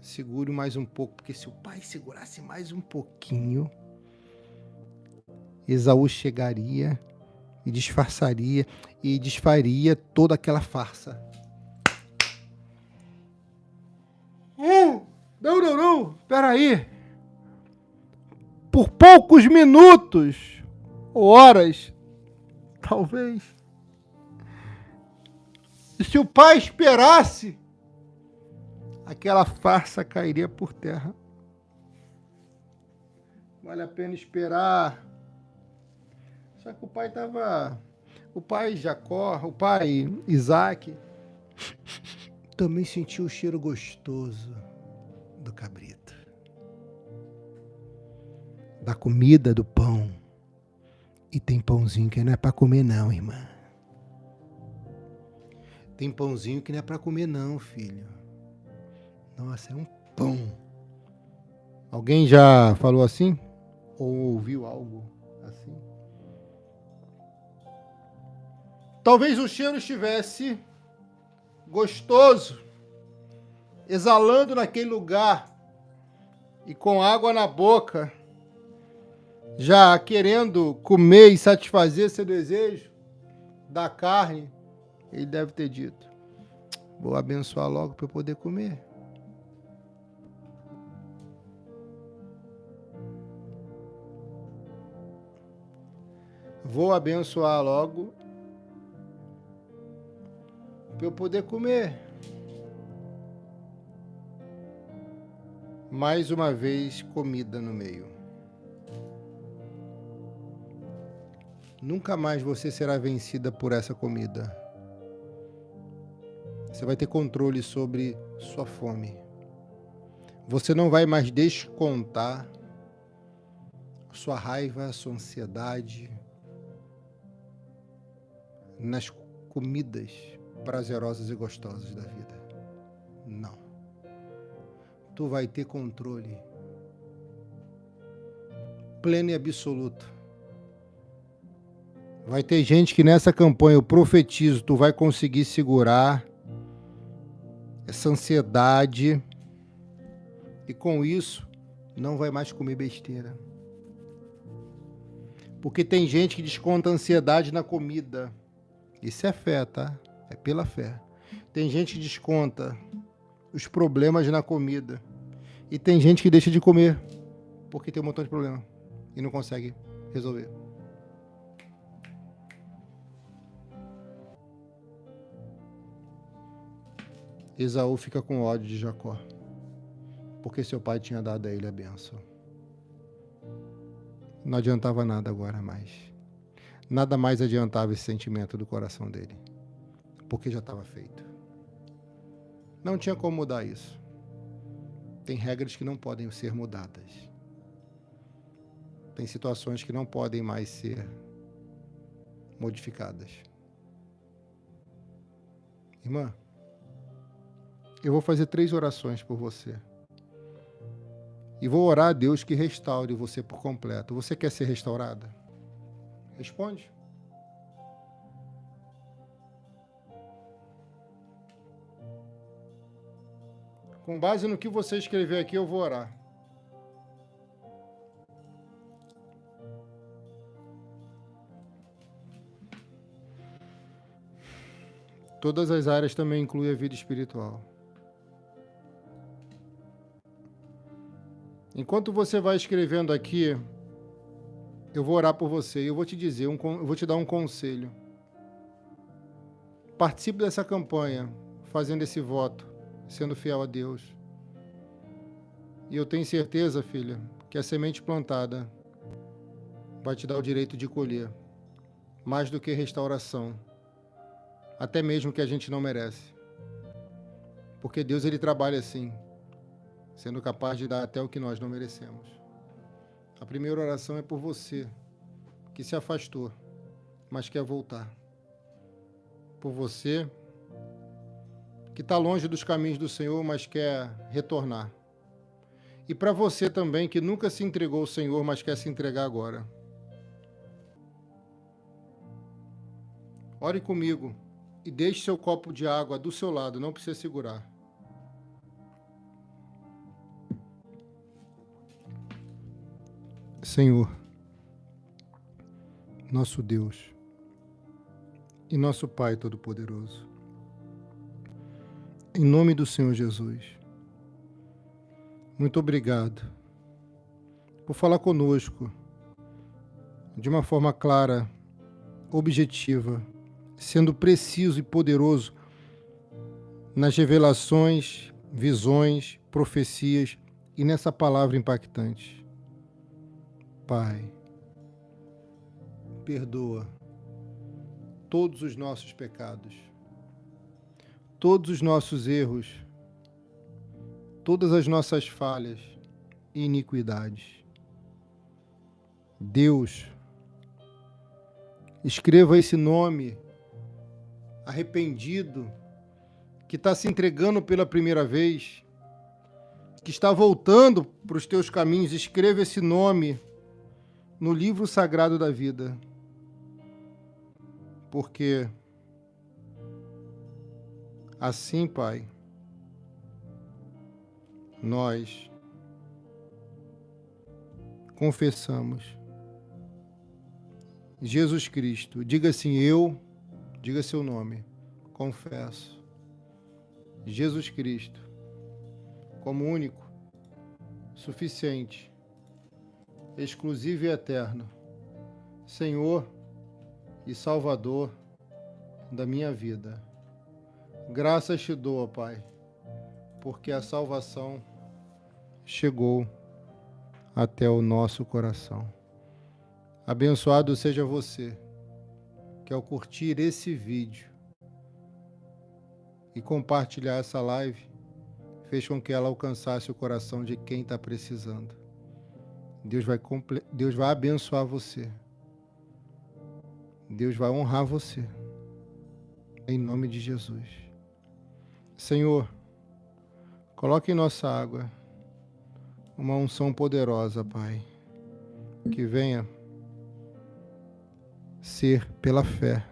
Segure mais um pouco, porque se o pai segurasse mais um pouquinho, Esaú chegaria e disfarçaria e desfaria toda aquela farsa. Não, peraí. Por poucos minutos, horas, talvez. E se o pai esperasse, aquela farsa cairia por terra. Vale a pena esperar. Só que o pai Jacó, o pai Isaac, também sentiu o cheiro gostoso do cabrito, da comida, do pão. E tem pãozinho que não é para comer não, irmã. Tem pãozinho que não é para comer não, filho. Nossa, é um pão. Alguém já falou assim? Ou ouviu algo assim? Talvez o cheiro estivesse gostoso, exalando naquele lugar e com água na boca, já querendo comer e satisfazer seu desejo da carne. Ele deve ter dito: vou abençoar logo para eu poder comer. Vou abençoar logo para eu poder comer. Mais uma vez, comida no meio. Nunca mais você será vencida por essa comida. Você vai ter controle sobre sua fome. Você não vai mais descontar sua raiva, sua ansiedade nas comidas prazerosas e gostosas da vida. Não. Tu vai ter controle pleno e absoluto. Vai ter gente que nessa campanha, eu profetizo, tu vai conseguir segurar essa ansiedade e com isso não vai mais comer besteira. Porque tem gente que desconta a ansiedade na comida. Isso é fé, tá? É pela fé. Tem gente que desconta os problemas na comida. E tem gente que deixa de comer porque tem um montão de problema e não consegue resolver. Esaú fica com ódio de Jacó, porque seu pai tinha dado a ele a bênção. Não adiantava nada agora mais. Nada mais adiantava esse sentimento do coração dele, porque já estava feito. Não tinha como mudar isso. Tem regras que não podem ser mudadas. Tem situações que não podem mais ser modificadas. Irmã, eu vou fazer 3 orações por você. E vou orar a Deus que restaure você por completo. Você quer ser restaurada? Responde. Com base no que você escrever aqui, eu vou orar. Todas as áreas também incluem a vida espiritual. Enquanto você vai escrevendo aqui, eu vou orar por você e eu vou te dizer, eu vou te dar um conselho. Participe dessa campanha, fazendo esse voto, sendo fiel a Deus. E eu tenho certeza, filha, que a semente plantada vai te dar o direito de colher, mais do que restauração, até mesmo que a gente não merece. Porque Deus, ele trabalha assim, sendo capaz de dar até o que nós não merecemos. A primeira oração é por você, que se afastou, mas quer voltar. Por você, que está longe dos caminhos do Senhor, mas quer retornar. E para você também, que nunca se entregou ao Senhor, mas quer se entregar agora. Ore comigo e deixe seu copo de água do seu lado, não precisa segurar. Senhor, nosso Deus e nosso Pai Todo-Poderoso, em nome do Senhor Jesus, muito obrigado por falar conosco de uma forma clara, objetiva, sendo preciso e poderoso nas revelações visões, profecias e nessa palavra impactante. Pai, perdoa todos os nossos pecados, todos os nossos erros, todas as nossas falhas e iniquidades. Deus, escreva esse nome arrependido, que está se entregando pela primeira vez, que está voltando para os teus caminhos. Escreva esse nome no livro sagrado da vida, porque assim, Pai, nós confessamos Jesus Cristo. Diga assim: eu, diga seu nome, confesso Jesus Cristo como único, suficiente, exclusivo e eterno, Senhor e Salvador da minha vida. Graças te dou, Pai, porque a salvação chegou até o nosso coração. Abençoado seja você que, ao curtir esse vídeo e compartilhar essa live, fez com que ela alcançasse o coração de quem está precisando. Deus vai abençoar você. Deus vai honrar você. Em nome de Jesus. Senhor, coloque em nossa água uma unção poderosa, Pai, que venha ser pela fé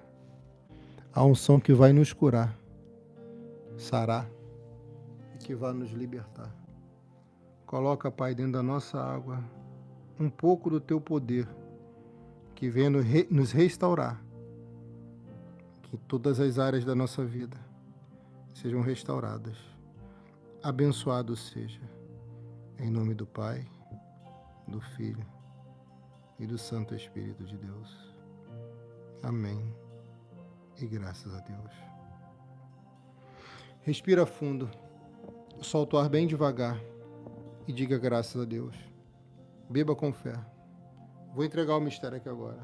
a unção que vai nos curar, sarar e que vai nos libertar. Coloca, Pai, dentro da nossa água um pouco do teu poder que venha nos restaurar, que todas as áreas da nossa vida sejam restauradas. Abençoado seja, em nome do Pai, do Filho e do Santo Espírito de Deus. Amém. E graças a Deus. Respira fundo, solta o ar bem devagar e diga graças a Deus. Beba com fé. Vou entregar o mistério aqui agora.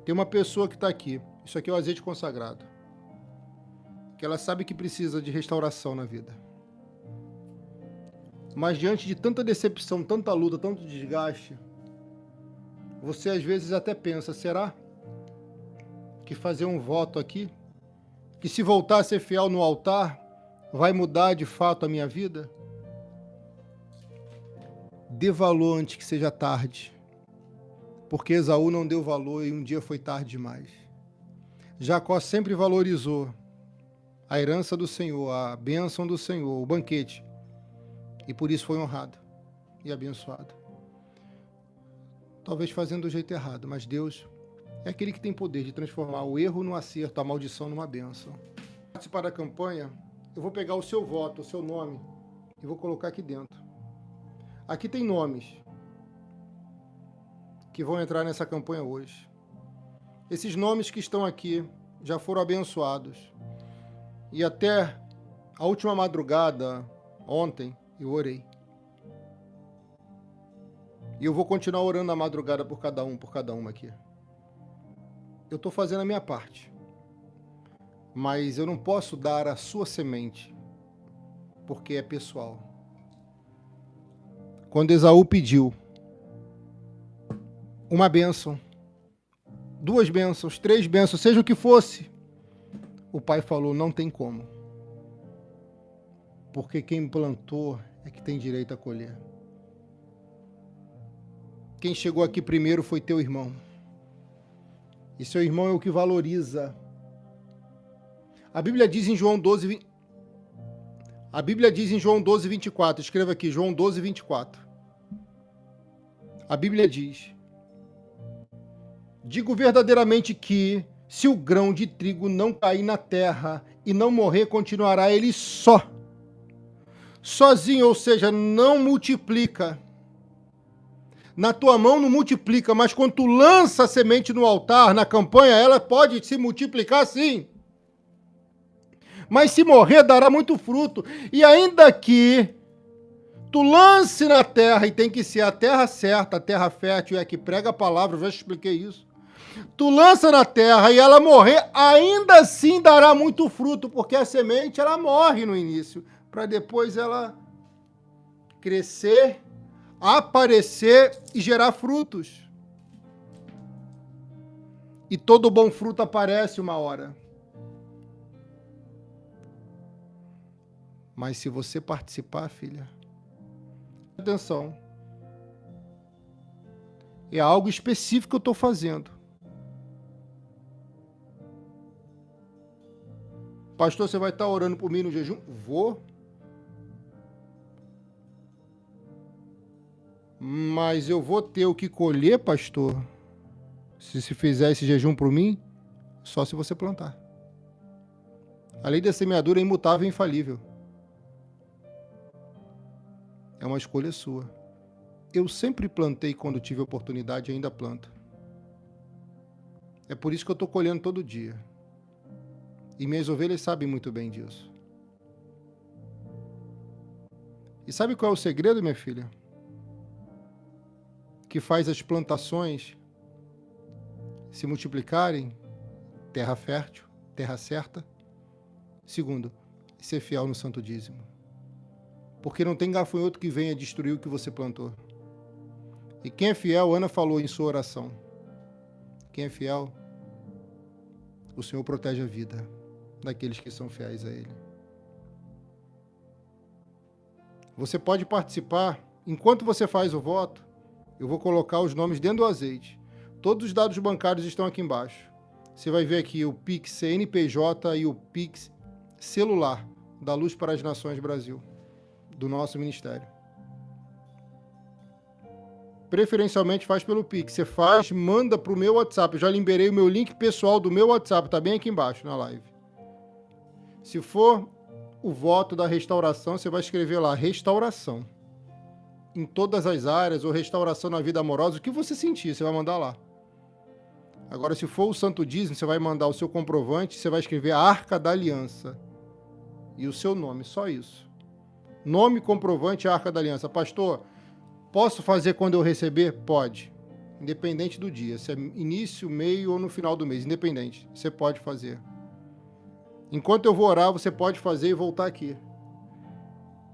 Tem uma pessoa que está aqui. Isso aqui é o azeite consagrado. Que ela sabe que precisa de restauração na vida. Mas diante de tanta decepção, tanta luta, tanto desgaste, você às vezes até pensa, será que fazer um voto aqui, que se voltar a ser fiel no altar, vai mudar de fato a minha vida? Dê valor antes que seja tarde, porque Esaú não deu valor e um dia foi tarde demais. Jacó sempre valorizou a herança do Senhor, a bênção do Senhor, o banquete, e por isso foi honrado e abençoado. Talvez fazendo do jeito errado, mas Deus é aquele que tem poder de transformar o erro no acerto, a maldição numa bênção. Para participar da campanha, eu vou pegar o seu voto, o seu nome, e vou colocar aqui dentro. Aqui tem nomes que vão entrar nessa campanha hoje. Esses nomes que estão aqui já foram abençoados. E até a última madrugada, ontem, eu orei. E eu vou continuar orando na madrugada por cada uma aqui. Eu estou fazendo a minha parte. Mas eu não posso dar a sua semente, porque é pessoal. Quando Esaú pediu uma bênção, 2 bênçãos, 3 bênçãos, seja o que fosse, o pai falou, não tem como. Porque quem plantou é que tem direito a colher. Quem chegou aqui primeiro foi teu irmão. E seu irmão é o que valoriza. A Bíblia diz em João 12, a Bíblia diz em João 12, 24. Escreva aqui, João 12, 24. A Bíblia diz: digo verdadeiramente que, se o grão de trigo não cair na terra e não morrer, continuará ele sozinho, ou seja, não multiplica. na tua mão não multiplica, mas quando tu lança a semente no altar, na campanha, ela pode se multiplicar sim. Mas se morrer, dará muito fruto. E ainda que tu lance na terra, e tem que ser a terra certa, a terra fértil, é que prega a palavra, eu já expliquei isso. Tu lança na terra e ela morrer, ainda assim dará muito fruto, porque a semente, ela morre no início, para depois ela crescer, aparecer e gerar frutos. E todo bom fruto aparece uma hora. Mas se você participar, filha, atenção, é algo específico que eu estou fazendo. Pastor, você vai estar orando por mim no jejum? Vou. Mas eu vou ter o que colher, pastor, se fizer esse jejum por mim, só se você plantar. A lei da semeadura é imutável e infalível. É uma escolha sua. Eu sempre plantei quando tive oportunidade e ainda planto. É por isso que eu estou colhendo todo dia. E minhas ovelhas sabem muito bem disso. E sabe qual é o segredo, minha filha? Que faz as plantações se multiplicarem, terra fértil, terra certa. Segundo, ser fiel no santo dízimo. Porque não tem gafanhoto que venha destruir o que você plantou. E quem é fiel, Ana falou em sua oração. Quem é fiel, o Senhor protege a vida daqueles que são fiéis a Ele. Você pode participar, enquanto você faz o voto, eu vou colocar os nomes dentro do azeite. Todos os dados bancários estão aqui embaixo. Você vai ver aqui o Pix CNPJ e o Pix celular da Luz para as Nações Brasil, do nosso ministério. Preferencialmente faz pelo Pix. Você faz, manda para o meu WhatsApp. Eu já liberei o meu link pessoal do meu WhatsApp, está bem aqui embaixo na live. Se for o voto da restauração, você vai escrever lá, restauração. Em todas as áreas, ou restauração na vida amorosa, o que você sentir, você vai mandar lá. Agora, se for o santo dízimo, você vai mandar o seu comprovante, você vai escrever a Arca da Aliança. E o seu nome, só isso. Nome, comprovante, Arca da Aliança. Pastor, posso fazer quando eu receber? Pode. Independente do dia. Se é início, meio ou no final do mês. Independente. Você pode fazer. Enquanto eu vou orar, você pode fazer e voltar aqui.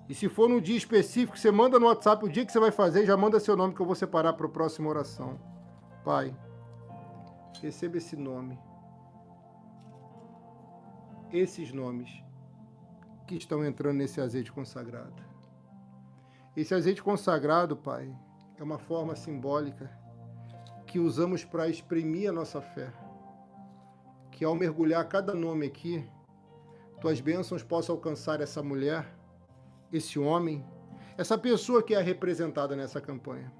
E se for no dia específico, você manda no WhatsApp o dia que você vai fazer, já manda seu nome que eu vou separar para a próxima oração. Pai, receba esse nome. Esses nomes que estão entrando nesse azeite consagrado. Esse azeite consagrado, Pai, é uma forma simbólica que usamos para exprimir a nossa fé. Que ao mergulhar cada nome aqui, tuas bênçãos possam alcançar essa mulher, esse homem, essa pessoa que é representada nessa campanha.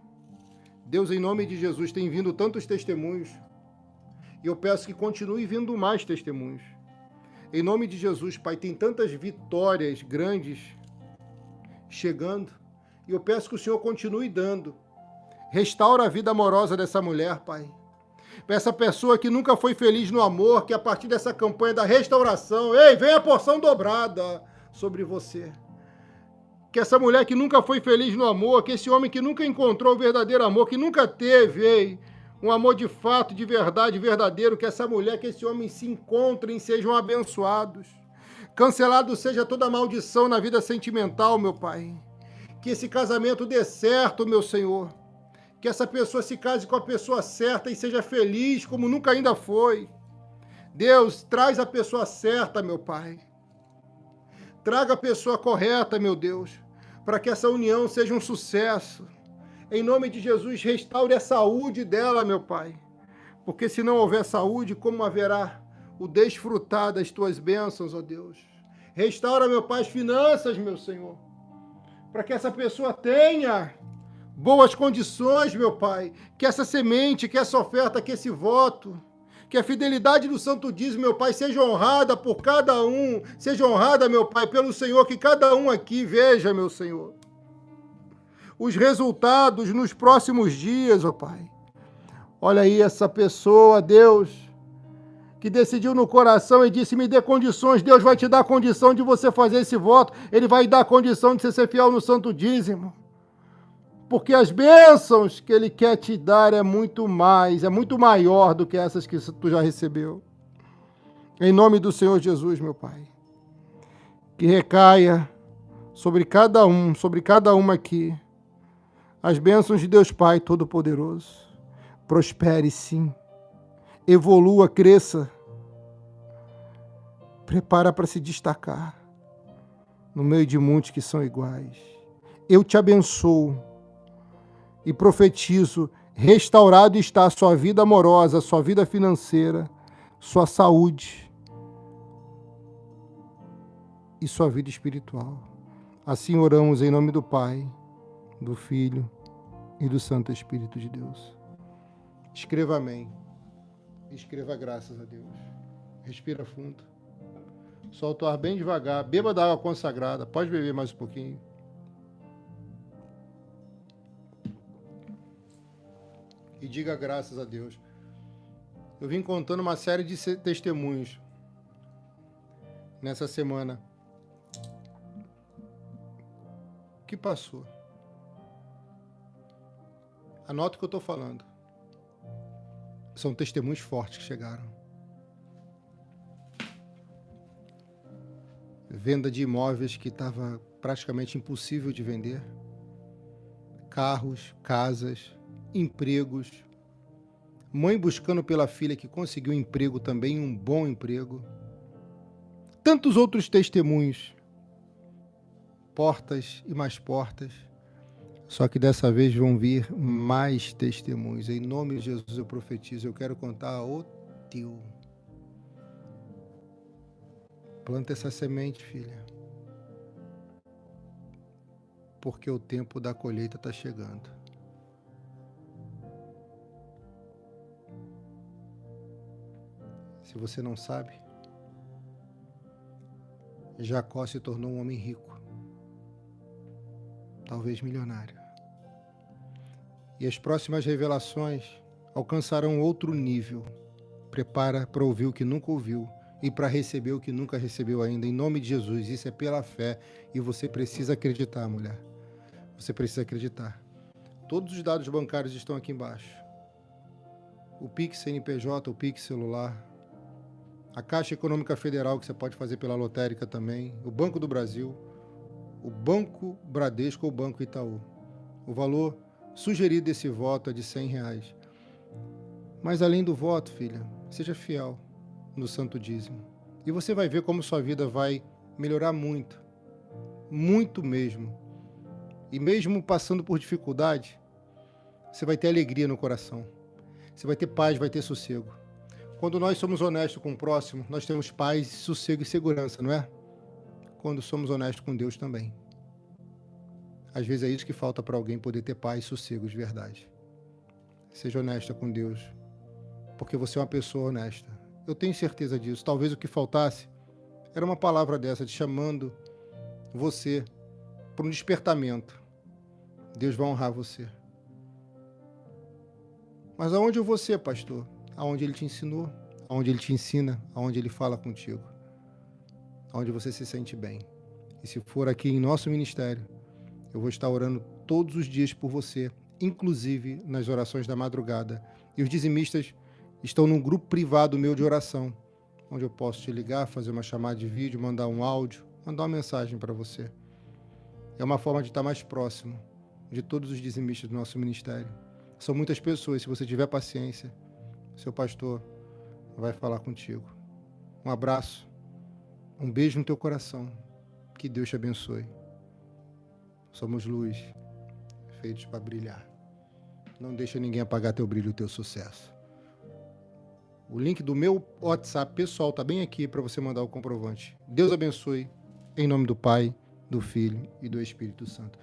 Deus, em nome de Jesus, tem vindo tantos testemunhos e eu peço que continue vindo mais testemunhos. Em nome de Jesus, Pai, tem tantas vitórias grandes chegando e eu peço que o Senhor continue dando. Restaura a vida amorosa dessa mulher, Pai. Para essa pessoa que nunca foi feliz no amor, que a partir dessa campanha da restauração, vem a porção dobrada sobre você. Que essa mulher que nunca foi feliz no amor, que esse homem que nunca encontrou o verdadeiro amor, que nunca teve, um amor de fato, de verdade, verdadeiro, que essa mulher, que esse homem se encontrem, sejam abençoados. Cancelado seja toda maldição na vida sentimental, meu Pai. Que esse casamento dê certo, meu Senhor. Que essa pessoa se case com a pessoa certa e seja feliz como nunca ainda foi. Deus, traz a pessoa certa, meu Pai. Traga a pessoa correta, meu Deus, para que essa união seja um sucesso. Em nome de Jesus, restaure a saúde dela, meu Pai. Porque se não houver saúde, como haverá o desfrutar das tuas bênçãos, ó Deus? Restaura, meu Pai, as finanças, meu Senhor, para que essa pessoa tenha boas condições, meu Pai, que essa semente, que essa oferta, que esse voto, que a fidelidade do santo dízimo, meu Pai, seja honrada por cada um, seja honrada, meu Pai, pelo Senhor, que cada um aqui veja, meu Senhor, os resultados nos próximos dias, ó Pai. Olha aí essa pessoa, Deus, que decidiu no coração e disse, me dê condições, Deus vai te dar condição de você fazer esse voto, Ele vai dar condição de você ser fiel no santo dízimo. Porque as bênçãos que Ele quer te dar é muito maior do que essas que tu já recebeu. Em nome do Senhor Jesus, meu Pai, que recaia sobre cada uma aqui, as bênçãos de Deus Pai Todo-Poderoso. Prospere sim, evolua, cresça, prepara para se destacar no meio de muitos que são iguais. Eu te abençoo e profetizo, restaurado está a sua vida amorosa, a sua vida financeira, sua saúde e sua vida espiritual. Assim oramos em nome do Pai, do Filho e do Santo Espírito de Deus. Escreva amém. Escreva graças a Deus. Respira fundo. Solta o ar bem devagar. Beba da água consagrada. Pode beber mais um pouquinho. E diga graças a Deus. Eu vim contando uma série de testemunhos nessa semana. O que passou? Anota o que eu estou falando. São testemunhos fortes que chegaram. Venda de imóveis que estava praticamente impossível de vender. Carros, casas, empregos. Mãe buscando pela filha que conseguiu um emprego também, um bom emprego. Tantos outros testemunhos. Portas e mais portas. Só que dessa vez vão vir mais testemunhos. Em nome de Jesus eu profetizo. Eu quero contar o teu. Planta essa semente, filha. Porque o tempo da colheita está chegando. Se você não sabe, Jacó se tornou um homem rico. Talvez milionário. E as próximas revelações alcançarão outro nível. Prepara para ouvir o que nunca ouviu e para receber o que nunca recebeu ainda. Em nome de Jesus, isso é pela fé e você precisa acreditar, mulher. Você precisa acreditar. Todos os dados bancários estão aqui embaixo. O Pix CNPJ, o Pix celular, a Caixa Econômica Federal que você pode fazer pela lotérica também, o Banco do Brasil, o Banco Bradesco ou o Banco Itaú. O valor sugerido desse voto é de R$100. Mas além do voto, filha, seja fiel no santo dízimo. E você vai ver como sua vida vai melhorar muito. Muito mesmo. E mesmo passando por dificuldade, você vai ter alegria no coração. Você vai ter paz, vai ter sossego. Quando nós somos honestos com o próximo, nós temos paz, sossego e segurança, não é? Quando somos honestos com Deus também. Às vezes é isso que falta para alguém poder ter paz e sossego de verdade. Seja honesta com Deus, porque você é uma pessoa honesta. Eu tenho certeza disso. Talvez o que faltasse era uma palavra dessa, te chamando você para um despertamento. Deus vai honrar você. Mas aonde eu vou ser, pastor? Aonde Ele te ensinou, aonde Ele te ensina, aonde Ele fala contigo. Onde você se sente bem. E se for aqui em nosso ministério, eu vou estar orando todos os dias por você, inclusive nas orações da madrugada. E os dizimistas estão num grupo privado meu de oração, onde eu posso te ligar, fazer uma chamada de vídeo, mandar um áudio, mandar uma mensagem para você. É uma forma de estar mais próximo de todos os dizimistas do nosso ministério. São muitas pessoas, se você tiver paciência, seu pastor vai falar contigo. Um abraço. Um beijo no teu coração. Que Deus te abençoe. Somos luz, feitos para brilhar. Não deixa ninguém apagar teu brilho e teu sucesso. O link do meu WhatsApp pessoal está bem aqui para você mandar o comprovante. Deus abençoe. Em nome do Pai, do Filho e do Espírito Santo.